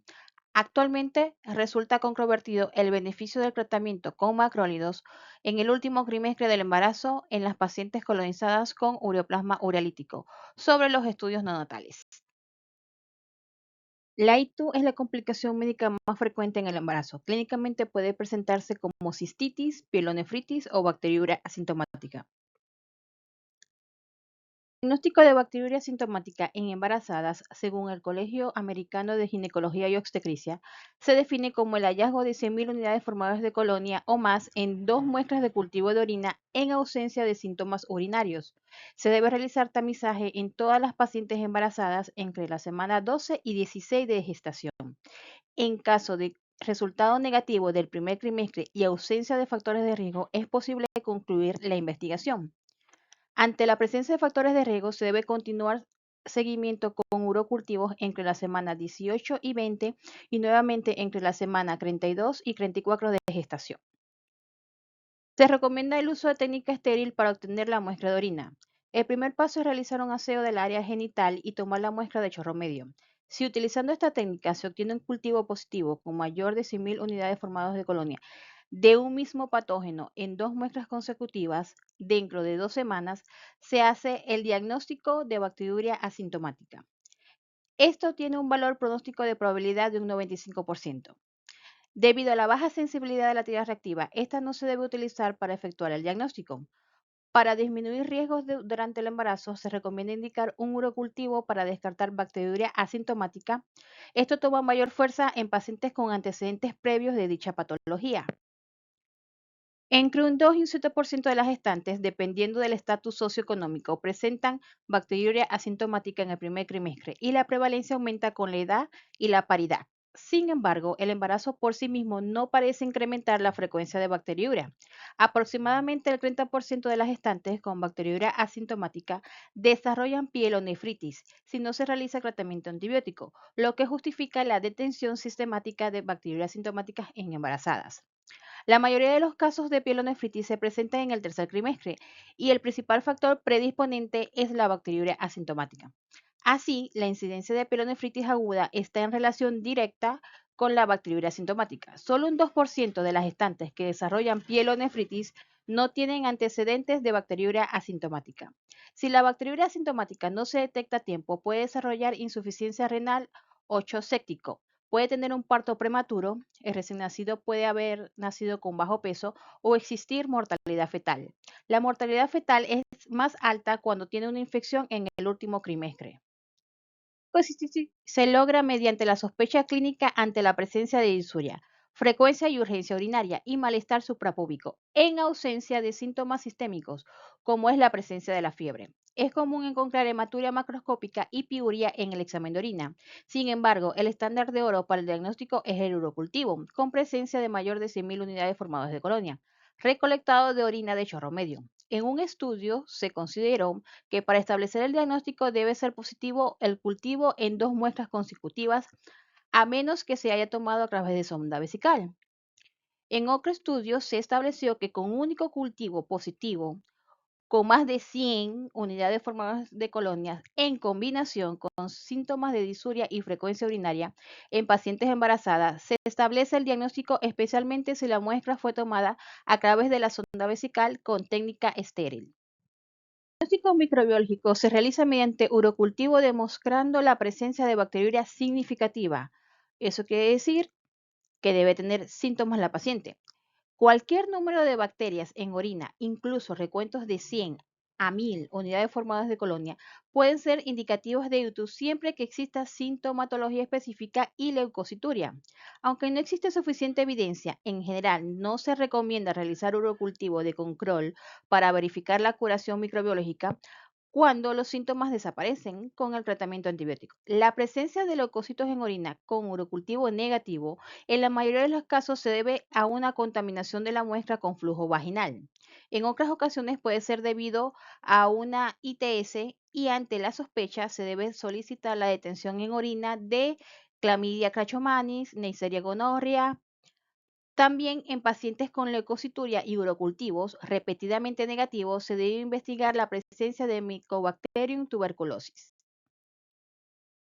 Actualmente resulta controvertido el beneficio del tratamiento con macrólidos en el último trimestre del embarazo en las pacientes colonizadas con ureoplasma urealítico sobre los estudios neonatales. La ITU es la complicación médica más frecuente en el embarazo. Clínicamente puede presentarse como cistitis, pielonefritis o bacteriuria asintomática. El diagnóstico de bacteriuria asintomática en embarazadas, según el Colegio Americano de Ginecología y Obstetricia, se define como el hallazgo de 100.000 unidades formadoras de colonia o más en dos muestras de cultivo de orina en ausencia de síntomas urinarios. Se debe realizar tamizaje en todas las pacientes embarazadas entre la semana 12 y 16 de gestación. En caso de resultado negativo del primer trimestre y ausencia de factores de riesgo, es posible concluir la investigación. Ante la presencia de factores de riesgo, se debe continuar seguimiento con urocultivos entre la semana 18 y 20 y nuevamente entre la semana 32 y 34 de gestación. Se recomienda el uso de técnica estéril para obtener la muestra de orina. El primer paso es realizar un aseo del área genital y tomar la muestra de chorro medio. Si utilizando esta técnica se obtiene un cultivo positivo con mayor de 100.000 unidades formadas de colonia de un mismo patógeno en dos muestras consecutivas dentro de 2 semanas, se hace el diagnóstico de bacteriuria asintomática. Esto tiene un valor pronóstico de probabilidad de un 95%. Debido a la baja sensibilidad de la tira reactiva, esta no se debe utilizar para efectuar el diagnóstico. Para disminuir riesgos durante el embarazo, se recomienda indicar un urocultivo para descartar bacteriuria asintomática. Esto toma mayor fuerza en pacientes con antecedentes previos de dicha patología. Entre un 2 y un 7% de las gestantes, dependiendo del estatus socioeconómico, presentan bacteriuria asintomática en el primer trimestre y la prevalencia aumenta con la edad y la paridad. Sin embargo, el embarazo por sí mismo no parece incrementar la frecuencia de bacteriuria. Aproximadamente el 30% de las gestantes con bacteriuria asintomática desarrollan pielonefritis si no se realiza tratamiento antibiótico, lo que justifica la detención sistemática de bacteriuria asintomáticas en embarazadas. La mayoría de los casos de pielonefritis se presentan en el tercer trimestre y el principal factor predisponente es la bacteriuria asintomática. Así, la incidencia de pielonefritis aguda está en relación directa con la bacteriuria asintomática. Solo un 2% de las gestantes que desarrollan pielonefritis no tienen antecedentes de bacteriuria asintomática. Si la bacteriuria asintomática no se detecta a tiempo, puede desarrollar insuficiencia renal o shock séptico, puede tener un parto prematuro, el recién nacido puede haber nacido con bajo peso o existir mortalidad fetal. La mortalidad fetal es más alta cuando tiene una infección en el último trimestre. Pues sí, se logra mediante la sospecha clínica ante la presencia de disuria, frecuencia y urgencia urinaria y malestar suprapúbico, en ausencia de síntomas sistémicos, como es la presencia de la fiebre. Es común encontrar hematuria macroscópica y piuria en el examen de orina. Sin embargo, el estándar de oro para el diagnóstico es el urocultivo, con presencia de mayor de 100.000 unidades formadas de colonia, recolectado de orina de chorro medio. En un estudio se consideró que para establecer el diagnóstico debe ser positivo el cultivo en dos muestras consecutivas, a menos que se haya tomado a través de sonda vesical. En otro estudio se estableció que con un único cultivo positivo, con más de 100 unidades formadas de colonias, en combinación con síntomas de disuria y frecuencia urinaria en pacientes embarazadas, se establece el diagnóstico especialmente si la muestra fue tomada a través de la sonda vesical con técnica estéril. El diagnóstico microbiológico se realiza mediante urocultivo demostrando la presencia de bacteriuria significativa. Eso quiere decir que debe tener síntomas la paciente. Cualquier número de bacterias en orina, incluso recuentos de 100 a 1000 unidades formadas de colonia, pueden ser indicativos de UTU siempre que exista sintomatología específica y leucocituria. Aunque no existe suficiente evidencia, en general no se recomienda realizar urocultivo de control para verificar la curación microbiológica cuando los síntomas desaparecen con el tratamiento antibiótico. La presencia de leucocitos en orina con urocultivo negativo en la mayoría de los casos se debe a una contaminación de la muestra con flujo vaginal. En otras ocasiones puede ser debido a una ITS y ante la sospecha se debe solicitar la detención en orina de Clamidia trachomanis, Neisseria gonorrhea. También en pacientes con leucocituria y urocultivos repetidamente negativos se debe investigar la presencia de Mycobacterium tuberculosis.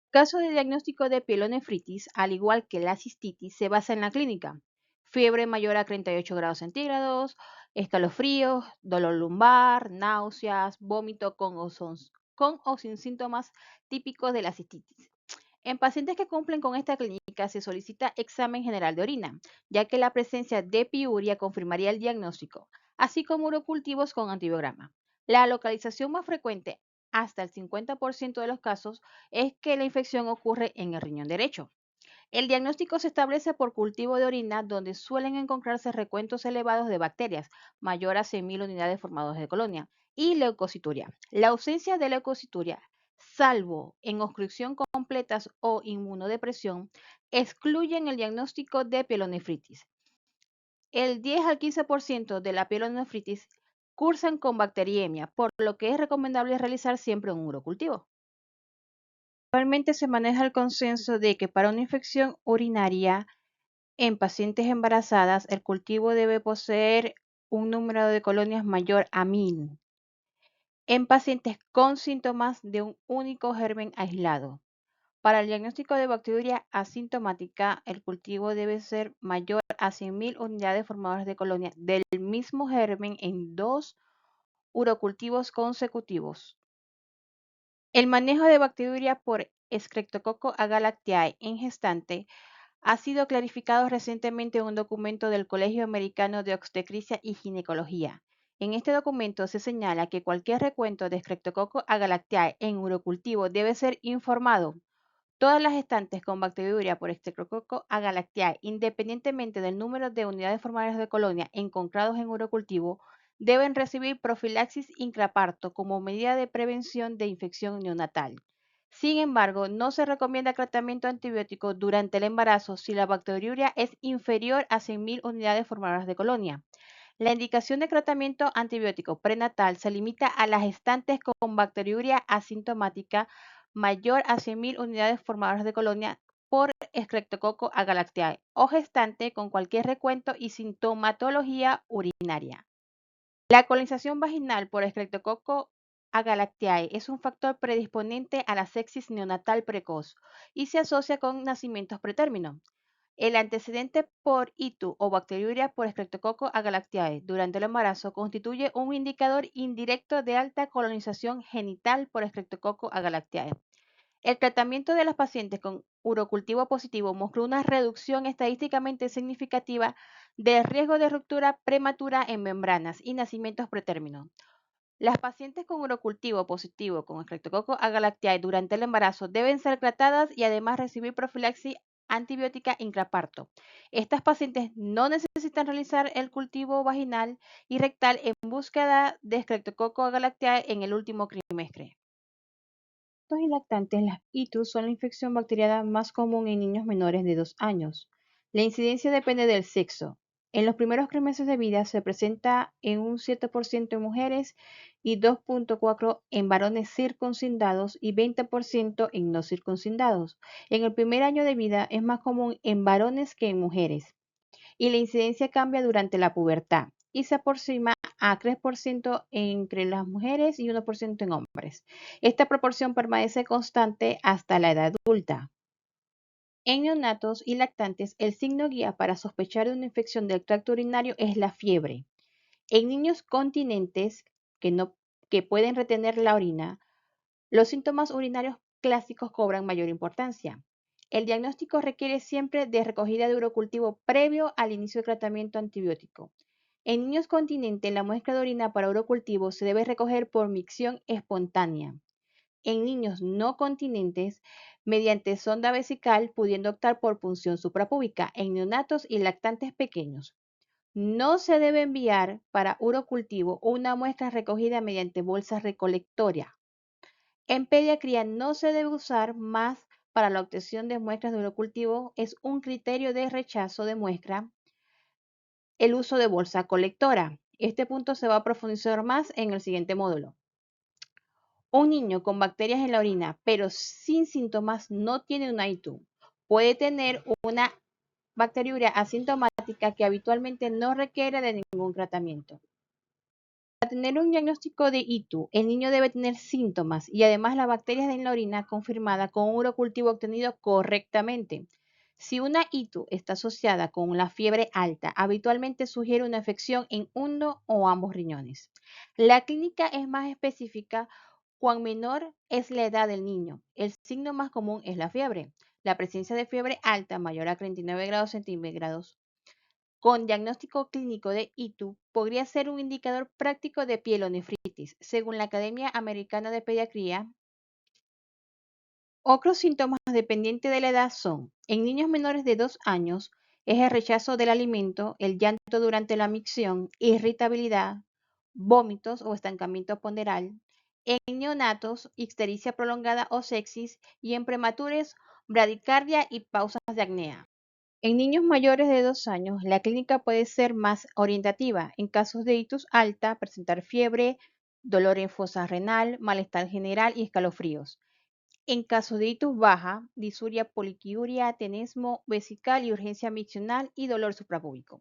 El caso de diagnóstico de pielonefritis, al igual que la cistitis, se basa en la clínica. Fiebre mayor a 38 grados centígrados, escalofríos, dolor lumbar, náuseas, vómito con o sin síntomas típicos de la cistitis. En pacientes que cumplen con esta clínica se solicita examen general de orina, ya que la presencia de piuria confirmaría el diagnóstico, así como urocultivos con antibiograma. La localización más frecuente, hasta el 50% de los casos, es que la infección ocurre en el riñón derecho. El diagnóstico se establece por cultivo de orina, donde suelen encontrarse recuentos elevados de bacterias, mayor a 100.000 unidades formadas de colonia, y leucocituria. La ausencia de leucocituria, salvo en obstrucción completas o inmunodepresión, excluyen el diagnóstico de pielonefritis. El 10 al 15% de la pielonefritis cursan con bacteriemia, por lo que es recomendable realizar siempre un urocultivo. Actualmente se maneja el consenso de que para una infección urinaria en pacientes embarazadas, el cultivo debe poseer un número de colonias mayor a 1000 en pacientes con síntomas de un único germen aislado. Para el diagnóstico de bacteriuria asintomática, el cultivo debe ser mayor a 100.000 unidades formadoras de colonia del mismo germen en 2 urocultivos consecutivos. El manejo de bacteriuria por Streptococcus agalactiae en gestante ha sido clarificado recientemente en un documento del Colegio Americano de Obstetricia y Ginecología. En este documento se señala que cualquier recuento de Streptococcus agalactiae en urocultivo debe ser informado. Todas las gestantes con bacteriuria por Streptococcus agalactiae, independientemente del número de unidades formadoras de colonia encontrados en urocultivo, deben recibir profilaxis intraparto como medida de prevención de infección neonatal. Sin embargo, no se recomienda tratamiento antibiótico durante el embarazo si la bacteriuria es inferior a 100.000 unidades formadoras de colonia. La indicación de tratamiento antibiótico prenatal se limita a las gestantes con bacteriuria asintomática mayor a 100.000 unidades formadoras de colonia por Streptococcus agalactiae o gestante con cualquier recuento y sintomatología urinaria. La colonización vaginal por Streptococcus agalactiae es un factor predisponente a la sepsis neonatal precoz y se asocia con nacimientos pretérmino. El antecedente por ITU o bacteriuria por Streptococcus agalactiae durante el embarazo constituye un indicador indirecto de alta colonización genital por Streptococcus agalactiae. El tratamiento de las pacientes con urocultivo positivo mostró una reducción estadísticamente significativa del riesgo de ruptura prematura en membranas y nacimientos pretérminos. Las pacientes con urocultivo positivo con Streptococcus agalactiae durante el embarazo deben ser tratadas y además recibir profilaxis antibiótica intraparto. Estas pacientes no necesitan realizar el cultivo vaginal y rectal en búsqueda de Streptococcus agalactiae en el último trimestre. Y lactantes, las ITU son la infección bacteriana más común en niños menores de 2 años. La incidencia depende del sexo. En los primeros 3 meses de vida se presenta en un 7% en mujeres y 2.4% en varones circuncidados y 20% en no circuncidados. En el primer año de vida es más común en varones que en mujeres y la incidencia cambia durante la pubertad y se aproxima a 3% entre las mujeres y 1% en hombres. Esta proporción permanece constante hasta la edad adulta. En neonatos y lactantes, el signo guía para sospechar de una infección del tracto urinario es la fiebre. En niños continentes que pueden retener la orina, los síntomas urinarios clásicos cobran mayor importancia. El diagnóstico requiere siempre de recogida de urocultivo previo al inicio del tratamiento antibiótico. En niños continentes, la muestra de orina para urocultivo se debe recoger por micción espontánea. En niños no continentes, mediante sonda vesical, pudiendo optar por punción suprapúbica en neonatos y lactantes pequeños. No se debe enviar para urocultivo una muestra recogida mediante bolsa recolectoria. En pediatría no se debe usar más para la obtención de muestras de urocultivo, es un criterio de rechazo de muestra el uso de bolsa colectora. Este punto se va a profundizar más en el siguiente módulo. Un niño con bacterias en la orina, pero sin síntomas, no tiene una ITU. Puede tener una bacteriuria asintomática que habitualmente no requiere de ningún tratamiento. Para tener un diagnóstico de ITU, el niño debe tener síntomas y además las bacterias en la orina confirmada con un urocultivo obtenido correctamente. Si una ITU está asociada con la fiebre alta, habitualmente sugiere una infección en uno o ambos riñones. La clínica es más específica cuán menor es la edad del niño. El signo más común es la fiebre. La presencia de fiebre alta mayor a 39 grados centígrados con diagnóstico clínico de ITU podría ser un indicador práctico de pielonefritis, según la Academia Americana de Pediatría. Otros síntomas dependientes de la edad son, en niños menores de 2 años, es el rechazo del alimento, el llanto durante la micción, irritabilidad, vómitos o estancamiento ponderal. En neonatos, ictericia prolongada o sepsis y en prematuros, bradicardia y pausas de apnea. En niños mayores de 2 años, la clínica puede ser más orientativa. En casos de ictus alta, presentar fiebre, dolor en fosa renal, malestar general y escalofríos. En casos de ictus baja, disuria, poliquiuria, tenesmo vesical y urgencia miccional y dolor suprapúbico.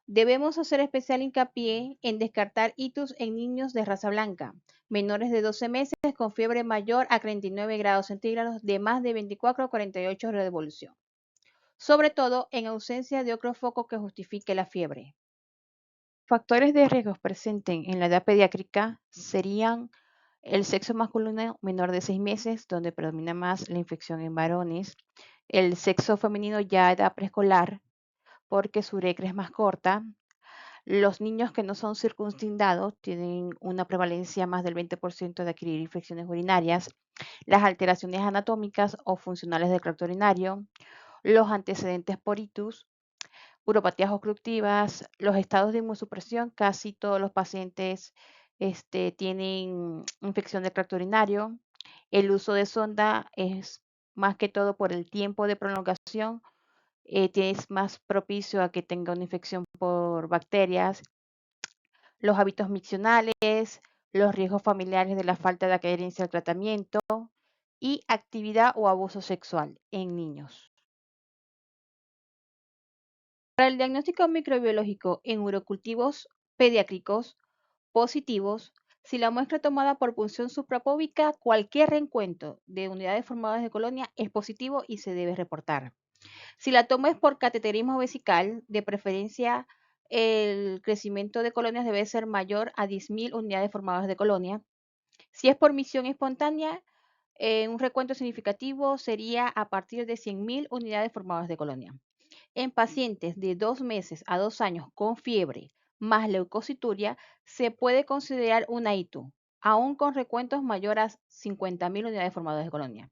Debemos hacer especial hincapié en descartar ictus en niños de raza blanca, menores de 12 meses con fiebre mayor a 39 grados centígrados de más de 24 a 48 horas de evolución, sobre todo en ausencia de otro foco que justifique la fiebre. Factores de riesgo presentes en la edad pediátrica serían el sexo masculino menor de 6 meses, donde predomina más la infección en varones, el sexo femenino ya a edad preescolar, porque su uretra es más corta. Los niños que no son circuncidados tienen una prevalencia más del 20% de adquirir infecciones urinarias, las alteraciones anatómicas o funcionales del tracto urinario, los antecedentes por ictus, uropatías obstructivas, los estados de inmunosupresión, casi todos los pacientes tienen infección del tracto urinario. El uso de sonda es más que todo por el tiempo de prolongación, es más propicio a que tenga una infección por bacterias, los hábitos miccionales, los riesgos familiares de la falta de adherencia al tratamiento y actividad o abuso sexual en niños. Para el diagnóstico microbiológico en urocultivos pediátricos positivos, si la muestra tomada por punción suprapúbica, cualquier reencuentro de unidades formadas de colonia es positivo y se debe reportar. Si la toma es por cateterismo vesical, de preferencia el crecimiento de colonias debe ser mayor a 10.000 unidades formadas de colonia. Si es por misión espontánea, un recuento significativo sería a partir de 100.000 unidades formadas de colonia. En pacientes de 2 meses a 2 años con fiebre más leucocituria, se puede considerar una ITU, aún con recuentos mayores a 50.000 unidades formadas de colonia.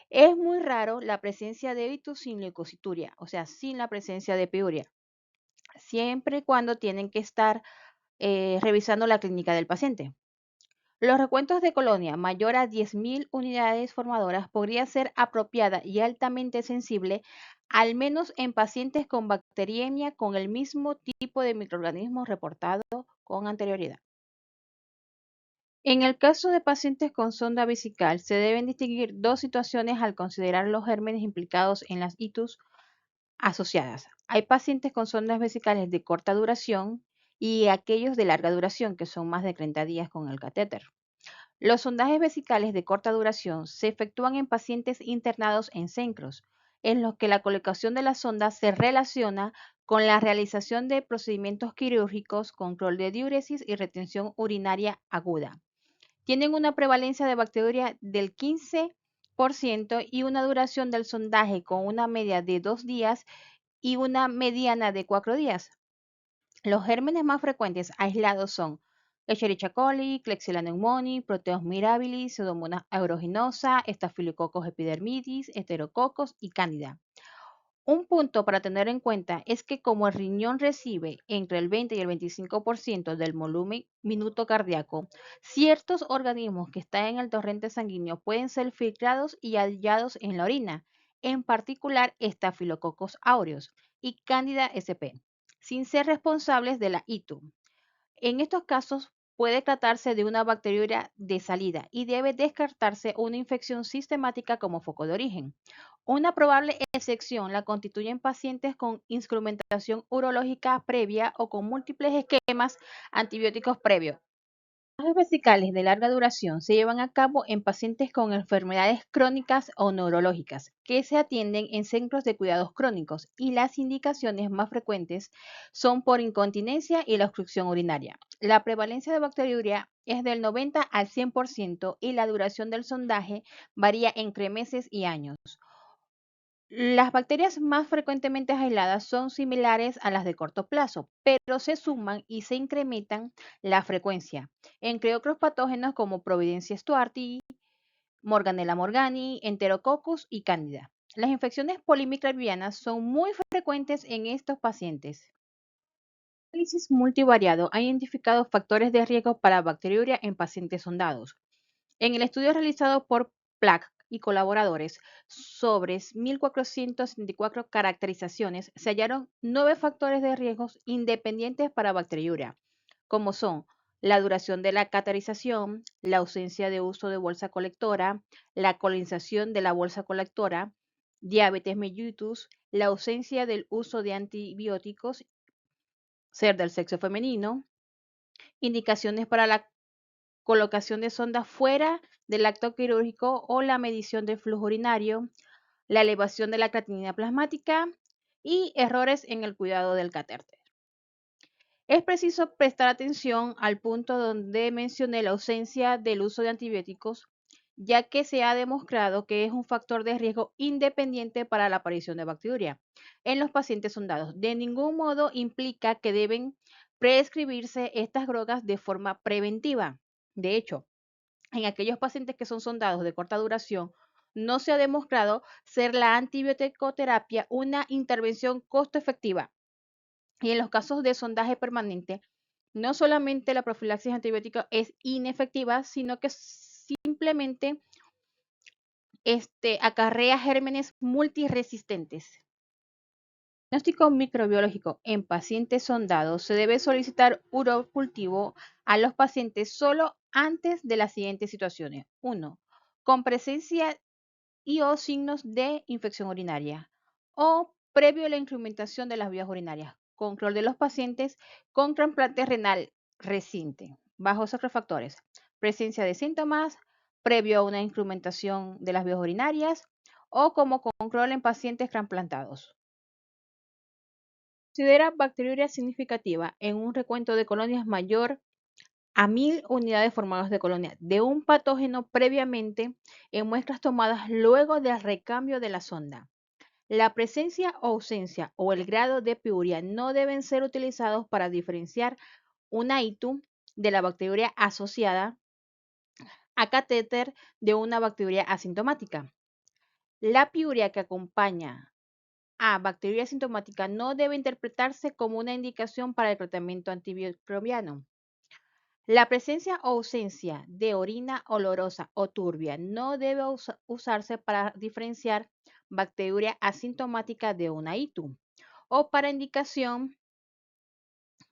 Es muy raro la presencia de ITU sin leucocituria, o sea, sin la presencia de piuria, siempre y cuando tienen que estar revisando la clínica del paciente. Los recuentos de colonia mayor a 10.000 unidades formadoras podría ser apropiada y altamente sensible, al menos en pacientes con bacteriemia con el mismo tipo de microorganismos reportado con anterioridad. En el caso de pacientes con sonda vesical, se deben distinguir dos situaciones al considerar los gérmenes implicados en las ITUS asociadas. Hay pacientes con sondas vesicales de corta duración y aquellos de larga duración, que son más de 30 días con el catéter. Los sondajes vesicales de corta duración se efectúan en pacientes internados en centros, en los que la colocación de la sonda se relaciona con la realización de procedimientos quirúrgicos, control de diuresis y retención urinaria aguda. Tienen una prevalencia de bacteria del 15% y una duración del sondaje con una media de 2 días y una mediana de 4 días. Los gérmenes más frecuentes aislados son Escherichia coli, Klebsiella pneumoniae, Proteus mirabilis, Pseudomonas aeruginosa, Staphylococcus epidermidis, Enterococos y Candida. Un punto para tener en cuenta es que como el riñón recibe entre el 20 y el 25% del volumen minuto cardíaco, ciertos organismos que están en el torrente sanguíneo pueden ser filtrados y hallados en la orina, en particular Staphylococcus aureus y Candida sp, sin ser responsables de la ITU. En estos casos puede tratarse de una bacteriuria de salida y debe descartarse una infección sistemática como foco de origen. Una probable excepción la constituyen pacientes con instrumentación urológica previa o con múltiples esquemas antibióticos previos. Los vesicales de larga duración se llevan a cabo en pacientes con enfermedades crónicas o neurológicas que se atienden en centros de cuidados crónicos y las indicaciones más frecuentes son por incontinencia y la obstrucción urinaria. La prevalencia de bacteriuria es del 90 al 100% y la duración del sondaje varía entre meses y años. Las bacterias más frecuentemente aisladas son similares a las de corto plazo, pero se suman y se incrementan la frecuencia, entre otros patógenos como Providencia stuarti, Morganella morgani, Enterococcus y Candida. Las infecciones polimicrobianas son muy frecuentes en estos pacientes. El análisis multivariado ha identificado factores de riesgo para bacteriuria en pacientes sondados. En el estudio realizado por Plaque y colaboradores sobre 1.474 caracterizaciones, se hallaron 9 factores de riesgos independientes para bacteriuria, como son la duración de la caterización, la ausencia de uso de bolsa colectora, la colonización de la bolsa colectora, diabetes mellitus, la ausencia del uso de antibióticos, ser del sexo femenino, indicaciones para la colocación de sondas fuera del acto quirúrgico o la medición del flujo urinario, la elevación de la creatinina plasmática y errores en el cuidado del catéter. Es preciso prestar atención al punto donde mencioné la ausencia del uso de antibióticos, ya que se ha demostrado que es un factor de riesgo independiente para la aparición de bacteriuria en los pacientes sondados. De ningún modo implica que deben prescribirse estas drogas de forma preventiva. De hecho, en aquellos pacientes que son sondados de corta duración, no se ha demostrado ser la antibioticoterapia una intervención costo efectiva. Y en los casos de sondaje permanente, no solamente la profilaxis antibiótica es inefectiva, sino que simplemente acarrea gérmenes multiresistentes. Diagnóstico microbiológico en pacientes sondados se debe solicitar urocultivo a los pacientes solo antes de las siguientes situaciones. 1. Con presencia y o signos de infección urinaria o previo a la instrumentación de las vías urinarias. Control de los pacientes con trasplante renal reciente. Bajo otros factores. Presencia de síntomas previo a una instrumentación de las vías urinarias o como control en pacientes trasplantados. Considera bacteriuria significativa en un recuento de colonias mayor a 1.000 unidades formadas de colonia de un patógeno previamente en muestras tomadas luego del recambio de la sonda. La presencia o ausencia o el grado de piuria no deben ser utilizados para diferenciar una ITU de la bacteria asociada a catéter de una bacteria asintomática. La piuria que acompaña a bacteria asintomática no debe interpretarse como una indicación para el tratamiento antimicrobiano. La presencia o ausencia de orina olorosa o turbia no debe usarse para diferenciar bacteria asintomática de una ITU o para indicación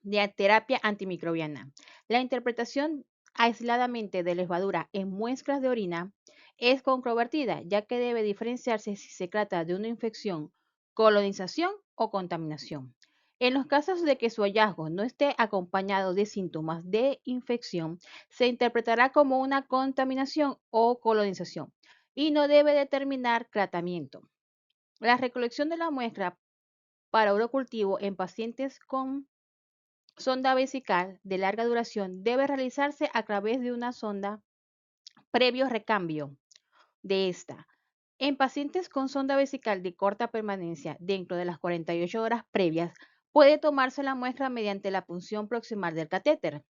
de terapia antimicrobiana. La interpretación aisladamente de levadura en muestras de orina es controvertida, ya que debe diferenciarse si se trata de una infección, colonización o contaminación. En los casos de que su hallazgo no esté acompañado de síntomas de infección, se interpretará como una contaminación o colonización y no debe determinar tratamiento. La recolección de la muestra para urocultivo en pacientes con sonda vesical de larga duración debe realizarse a través de una sonda previo recambio de esta. En pacientes con sonda vesical de corta permanencia dentro de las 48 horas previas, puede tomarse la muestra mediante la punción proximal del catéter.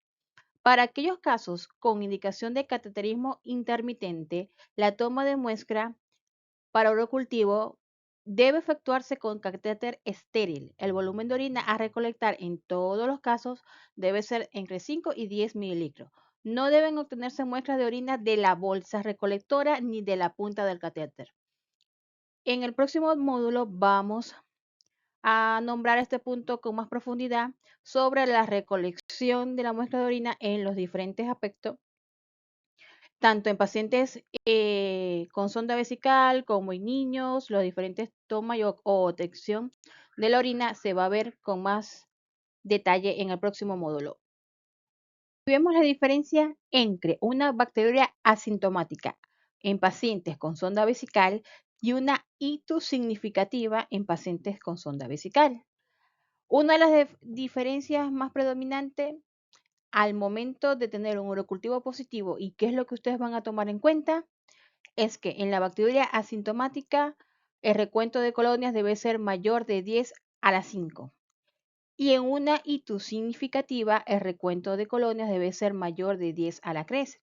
Para aquellos casos con indicación de cateterismo intermitente, la toma de muestra para urocultivo debe efectuarse con catéter estéril. El volumen de orina a recolectar en todos los casos debe ser entre 5 y 10 mililitros. No deben obtenerse muestras de orina de la bolsa recolectora ni de la punta del catéter. En el próximo módulo vamos a nombrar este punto con más profundidad sobre la recolección de la muestra de orina en los diferentes aspectos, tanto en pacientes con sonda vesical como en niños, los diferentes tomas o detección de la orina se va a ver con más detalle en el próximo módulo. Vemos la diferencia entre una bacteria asintomática en pacientes con sonda vesical y una ITU significativa en pacientes con sonda vesical. Una de las diferencias más predominantes al momento de tener un urocultivo positivo y qué es lo que ustedes van a tomar en cuenta es que en la bacteria asintomática el recuento de colonias debe ser mayor de 10 a la 5 y en una ITU significativa el recuento de colonias debe ser mayor de 10 a la 3.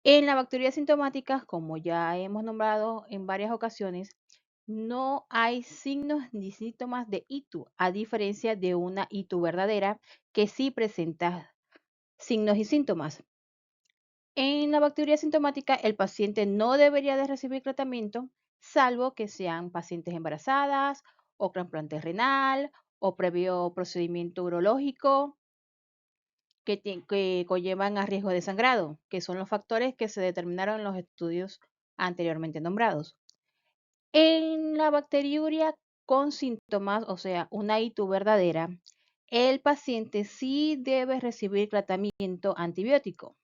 En la bacteria asintomática, como ya hemos nombrado en varias ocasiones, no hay signos ni síntomas de ITU, a diferencia de una ITU verdadera que sí presenta signos y síntomas. En la bacteria sintomática, el paciente no debería de recibir tratamiento, salvo que sean pacientes embarazadas o trasplante renal o previo procedimiento urológico que conllevan a riesgo de sangrado, que son los factores que se determinaron en los estudios anteriormente nombrados. En la bacteriuria con síntomas, o sea, una ITU verdadera, el paciente sí debe recibir tratamiento antibiótico.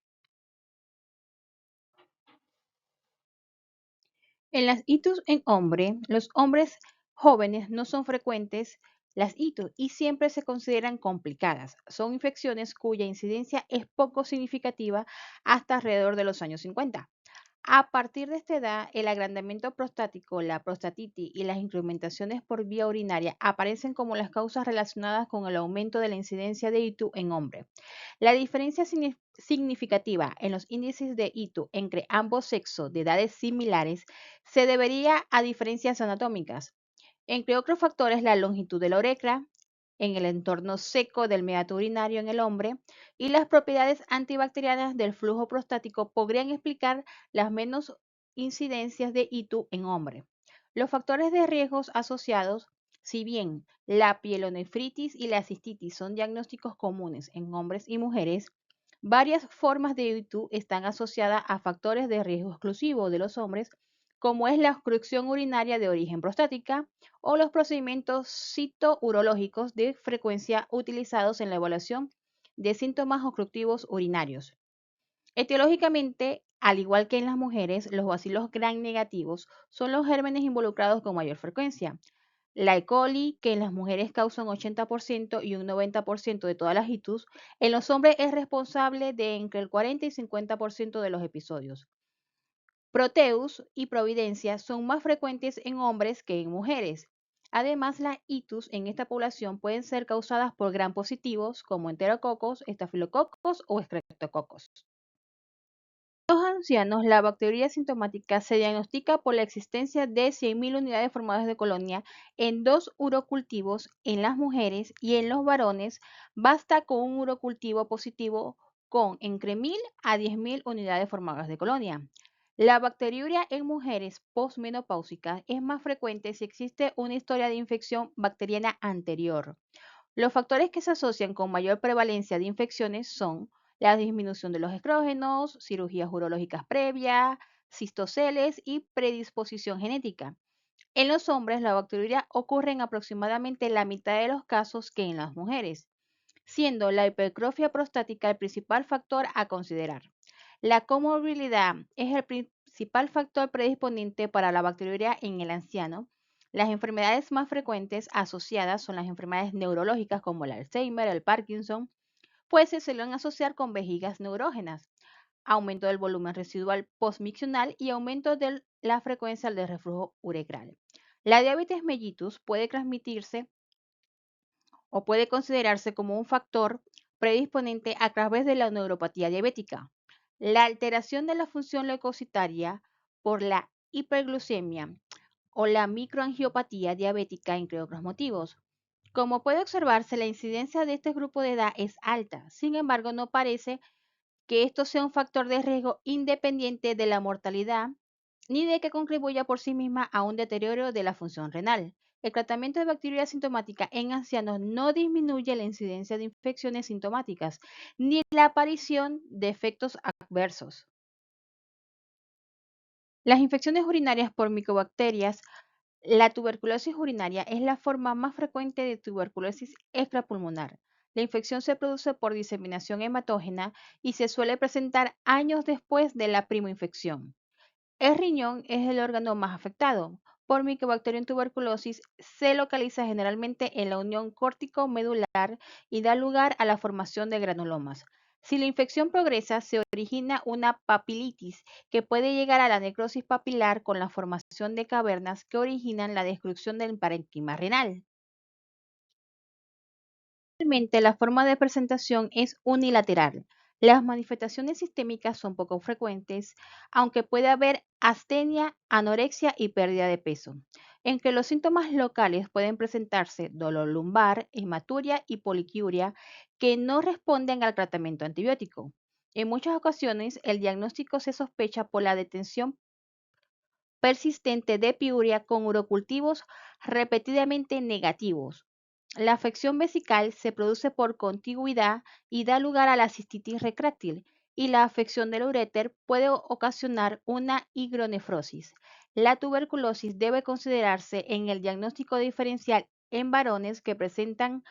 En las ITUs en hombre, los hombres jóvenes no son frecuentes las ITUs y siempre se consideran complicadas. Son infecciones cuya incidencia es poco significativa hasta alrededor de los años 50. A partir de esta edad, el agrandamiento prostático, la prostatitis y las incrementaciones por vía urinaria aparecen como las causas relacionadas con el aumento de la incidencia de ITU en hombres. La diferencia significativa en los índices de ITU entre ambos sexos de edades similares se debería a diferencias anatómicas. Entre otros factores, la longitud de la uretra en el entorno seco del meato urinario en el hombre y las propiedades antibacterianas del flujo prostático podrían explicar las menos incidencias de ITU en hombre. Los factores de riesgos asociados, si bien la pielonefritis y la cistitis son diagnósticos comunes en hombres y mujeres, varias formas de ITU están asociadas a factores de riesgo exclusivo de los hombres, como es la obstrucción urinaria de origen prostática o los procedimientos citourológicos de frecuencia utilizados en la evaluación de síntomas obstructivos urinarios. Etiológicamente, al igual que en las mujeres, los bacilos gram negativos son los gérmenes involucrados con mayor frecuencia. La E. coli, que en las mujeres causa un 80% y un 90% de todas las ITUs, en los hombres es responsable de entre el 40 y 50% de los episodios. Proteus y Providencia son más frecuentes en hombres que en mujeres. Además, las ITUs en esta población pueden ser causadas por gram positivos como enterococos, estafilococos o estreptococos. En los ancianos, la bacteria sintomática se diagnostica por la existencia de 100.000 unidades formadas de colonia en dos urocultivos en las mujeres y en los varones basta con un urocultivo positivo con entre 1.000 a 10.000 unidades formadas de colonia. La bacteriuria en mujeres posmenopáusicas es más frecuente si existe una historia de infección bacteriana anterior. Los factores que se asocian con mayor prevalencia de infecciones son la disminución de los estrógenos, cirugías urológicas previas, cistoceles y predisposición genética. En los hombres, la bacteriuria ocurre en aproximadamente la mitad de los casos que en las mujeres, siendo la hipertrofia prostática el principal factor a considerar. La comorbilidad es el principal factor predisponente para la bacteriuria en el anciano. Las enfermedades más frecuentes asociadas son las enfermedades neurológicas como el Alzheimer, el Parkinson, pues se suelen asociar con vejigas neurógenas, aumento del volumen residual postmiccional y aumento de la frecuencia del reflujo uretral. La diabetes mellitus puede transmitirse o puede considerarse como un factor predisponente a través de la neuropatía diabética. La alteración de la función leucocitaria por la hiperglucemia o la microangiopatía diabética, entre otros motivos. Como puede observarse, la incidencia de este grupo de edad es alta. Sin embargo, no parece que esto sea un factor de riesgo independiente de la mortalidad ni de que contribuya por sí misma a un deterioro de la función renal. El tratamiento de bacteriuria sintomática en ancianos no disminuye la incidencia de infecciones sintomáticas ni la aparición de efectos adversos. Las infecciones urinarias por micobacterias. La tuberculosis urinaria es la forma más frecuente de tuberculosis extrapulmonar. La infección se produce por diseminación hematógena y se suele presentar años después de la primoinfección. El riñón es el órgano más afectado. Por Mycobacterium tuberculosis se localiza generalmente en la unión córtico-medular y da lugar a la formación de granulomas. Si la infección progresa, se origina una papilitis que puede llegar a la necrosis papilar con la formación de cavernas que originan la destrucción del parénquima renal. Generalmente, la forma de presentación es unilateral. Las manifestaciones sistémicas son poco frecuentes, aunque puede haber astenia, anorexia y pérdida de peso. Entre los síntomas locales pueden presentarse dolor lumbar, hematuria y poliquiuria que no responden al tratamiento antibiótico. En muchas ocasiones, el diagnóstico se sospecha por la detención persistente de piuria con urocultivos repetidamente negativos. La afección vesical se produce por contigüidad y da lugar a la cistitis retráctil, y la afección del uréter puede ocasionar una higronefrosis. La tuberculosis debe considerarse en el diagnóstico diferencial en varones que presentan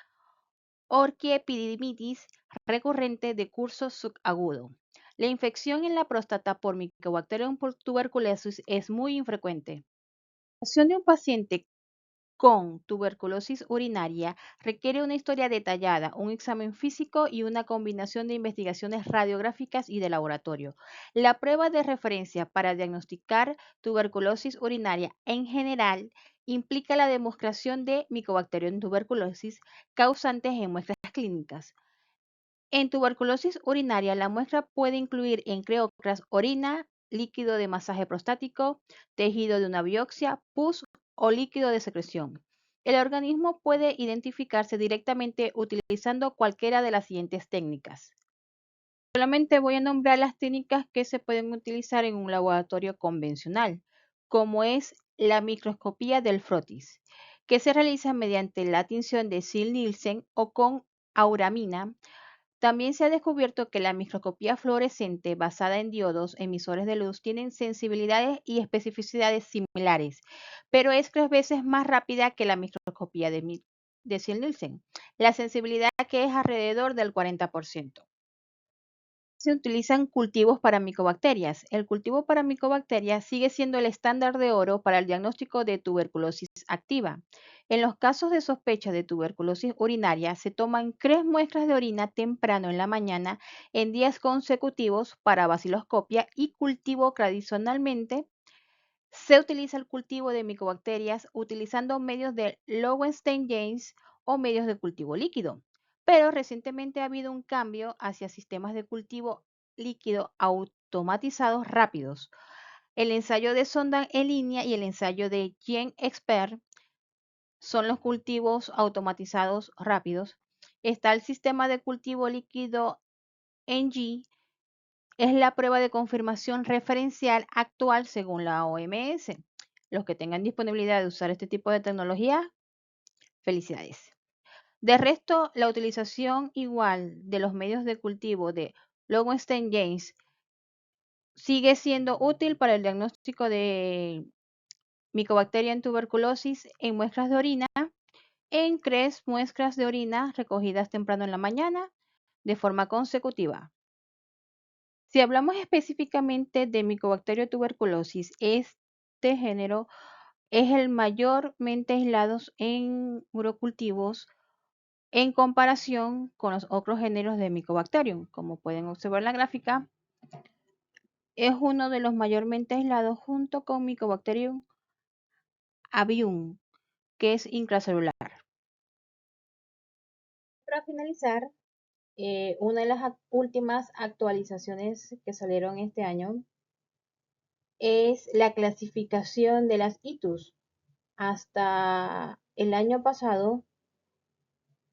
orquiepididimitis recurrente de curso subagudo. La infección en la próstata por Mycobacterium tuberculosis es muy infrecuente. La situación de un paciente con tuberculosis urinaria requiere una historia detallada, un examen físico y una combinación de investigaciones radiográficas y de laboratorio. La prueba de referencia para diagnosticar tuberculosis urinaria en general implica la demostración de Mycobacterium tuberculosis causantes en muestras clínicas. En tuberculosis urinaria, la muestra puede incluir, entre otras, orina, líquido de masaje prostático, tejido de una biopsia, pus o líquido de secreción. El organismo puede identificarse directamente utilizando cualquiera de las siguientes técnicas. Solamente voy a nombrar las técnicas que se pueden utilizar en un laboratorio convencional, como es la microscopía del frotis, que se realiza mediante la tinción de Sil-Nielsen o con auramina. También se ha descubierto que la microscopía fluorescente basada en diodos emisores de luz tienen sensibilidades y especificidades similares, pero es 3 veces más rápida que la microscopía de Nielsen. La sensibilidad que es alrededor del 40%. Se utilizan cultivos para micobacterias. El cultivo para micobacterias sigue siendo el estándar de oro para el diagnóstico de tuberculosis activa. En los casos de sospecha de tuberculosis urinaria, se toman 3 muestras de orina temprano en la mañana en días consecutivos para baciloscopia y cultivo tradicionalmente. Se utiliza el cultivo de micobacterias utilizando medios de Lowenstein-James o medios de cultivo líquido, pero recientemente ha habido un cambio hacia sistemas de cultivo líquido automatizados rápidos. El ensayo de sonda en línea y el ensayo de GenExpert son los cultivos automatizados rápidos. Está el sistema de cultivo líquido NG, es la prueba de confirmación referencial actual según la OMS. Los que tengan disponibilidad de usar este tipo de tecnología, felicidades. De resto, la utilización igual de los medios de cultivo de Lowenstein-James sigue siendo útil para el diagnóstico de Mycobacterium tuberculosis en muestras de orina, en 3 muestras de orina recogidas temprano en la mañana de forma consecutiva. Si hablamos específicamente de Mycobacterium tuberculosis, este género es el mayormente aislado en urocultivos en comparación con los otros géneros de Mycobacterium. Como pueden observar en la gráfica, es uno de los mayormente aislados junto con Mycobacterium avium, que es intracelular. Para finalizar, una de las últimas actualizaciones que salieron este año es la clasificación de las ITUS. Hasta el año pasado,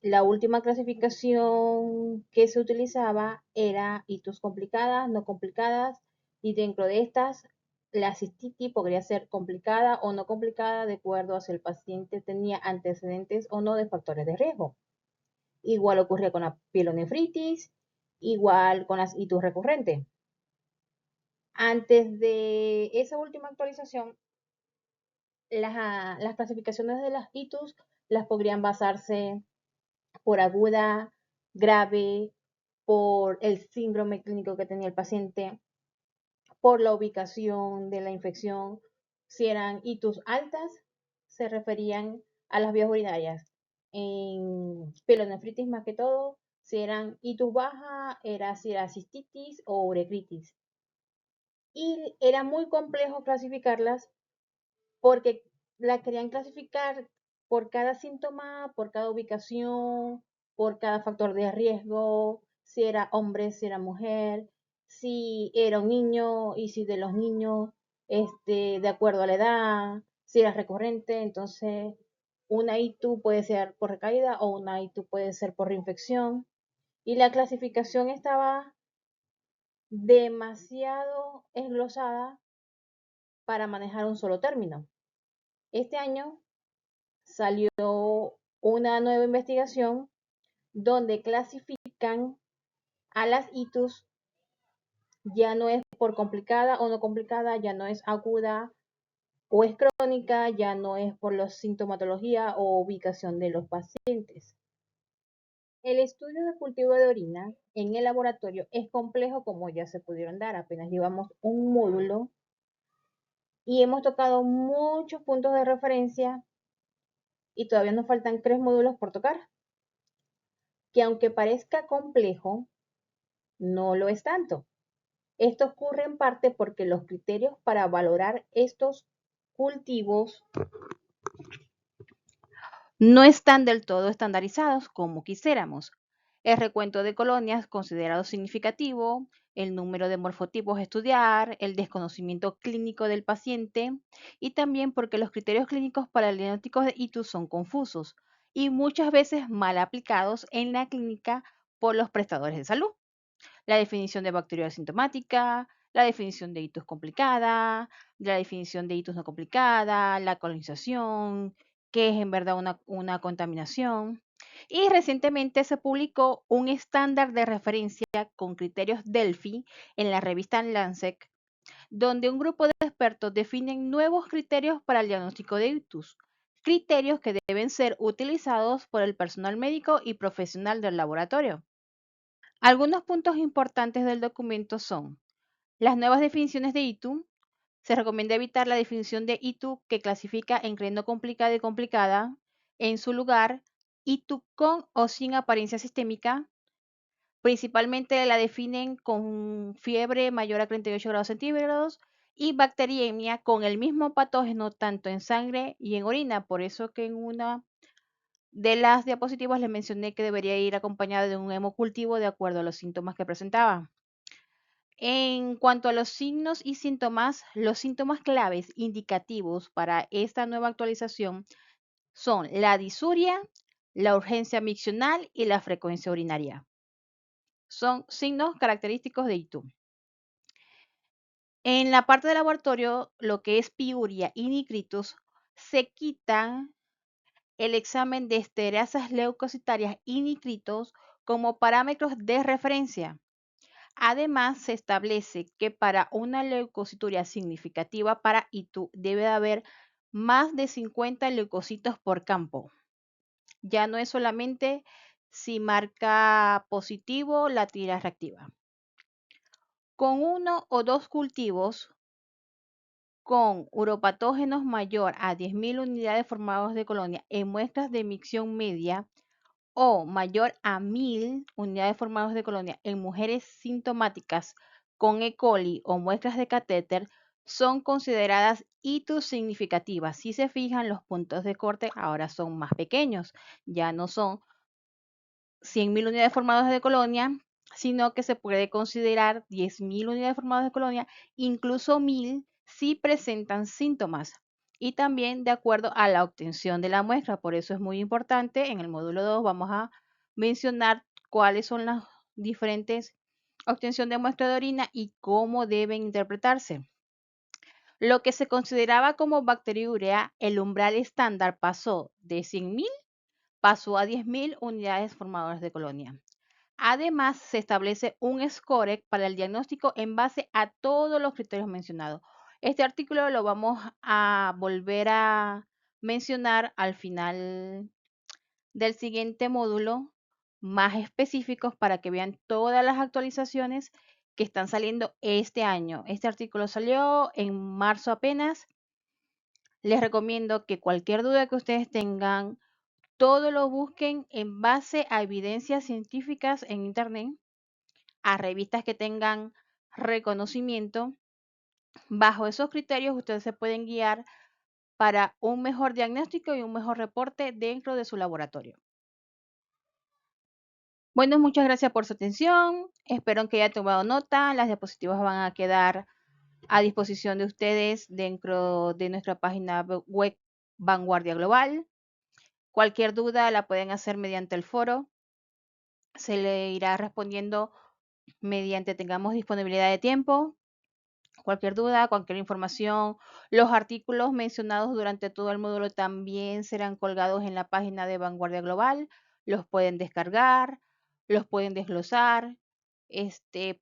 la última clasificación que se utilizaba era ITUS complicadas, no complicadas, y dentro de estas, la cistitis podría ser complicada o no complicada de acuerdo a si el paciente tenía antecedentes o no de factores de riesgo. Igual ocurría con la pielonefritis, igual con las ITUS recurrentes. Antes de esa última actualización, las clasificaciones de las ITUS las podrían basarse por aguda, grave, por el síndrome clínico que tenía el paciente, por la ubicación de la infección. Si eran ITUS altas, se referían a las vías urinarias. En pielonefritis más que todo, si eran ITUS baja, si era cistitis o uretritis. Y era muy complejo clasificarlas porque la querían clasificar por cada síntoma, por cada ubicación, por cada factor de riesgo, si era hombre, si era mujer, si era un niño y si de los niños, de acuerdo a la edad, si era recurrente. Entonces, una ITU puede ser por recaída o una ITU puede ser por reinfección. Y la clasificación estaba demasiado englosada para manejar un solo término. Este año salió una nueva investigación donde clasifican a las itus, ya no es por complicada o no complicada, ya no es aguda o es crónica, ya no es por la sintomatología o ubicación de los pacientes. El estudio de cultivo de orina en el laboratorio es complejo, como ya se pudieron dar, apenas llevamos un módulo y hemos tocado muchos puntos de referencia y todavía nos faltan 3 módulos por tocar, que aunque parezca complejo, no lo es tanto. Esto ocurre en parte porque los criterios para valorar estos cultivos no están del todo estandarizados como quisiéramos. El recuento de colonias considerado significativo, el número de morfotipos a estudiar, el desconocimiento clínico del paciente y también porque los criterios clínicos para el diagnóstico de ITU son confusos y muchas veces mal aplicados en la clínica por los prestadores de salud. La definición de bacteria asintomática, la definición de hitos complicada, la definición de hitos no complicada, la colonización, qué es en verdad una contaminación. Y recientemente se publicó un estándar de referencia con criterios Delphi en la revista Lancet, donde un grupo de expertos definen nuevos criterios para el diagnóstico de ictus, criterios que deben ser utilizados por el personal médico y profesional del laboratorio. Algunos puntos importantes del documento son las nuevas definiciones de ITU. Se recomienda evitar la definición de ITU que clasifica entre no complicada y complicada. En su lugar, ITU con o sin apariencia sistémica. Principalmente la definen con fiebre mayor a 38 grados centígrados y bacteriemia con el mismo patógeno tanto en sangre y en orina. Por eso que en una de las diapositivas les mencioné que debería ir acompañada de un hemocultivo de acuerdo a los síntomas que presentaba. En cuanto a los signos y síntomas, los síntomas claves indicativos para esta nueva actualización son la disuria, la urgencia miccional y la frecuencia urinaria. Son signos característicos de ITU. En la parte del laboratorio, lo que es piuria y nitritos, se quitan el examen de estereasas leucocitarias y nitritos como parámetros de referencia. Además, se establece que para una leucocituria significativa para ITU debe haber más de 50 leucocitos por campo. Ya no es solamente si marca positivo la tira reactiva. Con uno o dos cultivos con uropatógenos mayor a 10.000 unidades formadas de colonia en muestras de micción media o mayor a 1.000 unidades formadas de colonia en mujeres sintomáticas con E. coli o muestras de catéter son consideradas ITU significativas. Si se fijan, los puntos de corte ahora son más pequeños, ya no son 100.000 unidades formadas de colonia, sino que se puede considerar 10.000 unidades formadas de colonia, incluso 1.000 si presentan síntomas y también de acuerdo a la obtención de la muestra. Por eso es muy importante, en el módulo 2 vamos a mencionar cuáles son las diferentes obtención de muestra de orina y cómo deben interpretarse. Lo que se consideraba como bacteriuria, el umbral estándar pasó de 100.000, pasó a 10.000 unidades formadoras de colonia. Además, se establece un score para el diagnóstico en base a todos los criterios mencionados. Este artículo lo vamos a volver a mencionar al final del siguiente módulo, más específicos para que vean todas las actualizaciones que están saliendo este año. Este artículo salió en marzo apenas. Les recomiendo que cualquier duda que ustedes tengan, todo lo busquen en base a evidencias científicas en Internet, a revistas que tengan reconocimiento. Bajo esos criterios, ustedes se pueden guiar para un mejor diagnóstico y un mejor reporte dentro de su laboratorio. Bueno, muchas gracias por su atención. Espero que haya tomado nota. Las diapositivas van a quedar a disposición de ustedes dentro de nuestra página web Vanguardia Global. Cualquier duda la pueden hacer mediante el foro. Se le irá respondiendo mediante tengamos disponibilidad de tiempo. Cualquier duda, cualquier información, los artículos mencionados durante todo el módulo también serán colgados en la página de Vanguardia Global. Los pueden descargar, los pueden desglosar,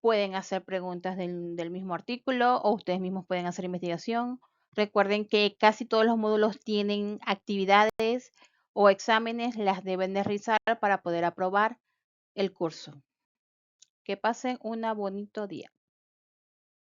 pueden hacer preguntas del mismo artículo o ustedes mismos pueden hacer investigación. Recuerden que casi todos los módulos tienen actividades o exámenes, las deben de realizar para poder aprobar el curso. Que pasen un bonito día.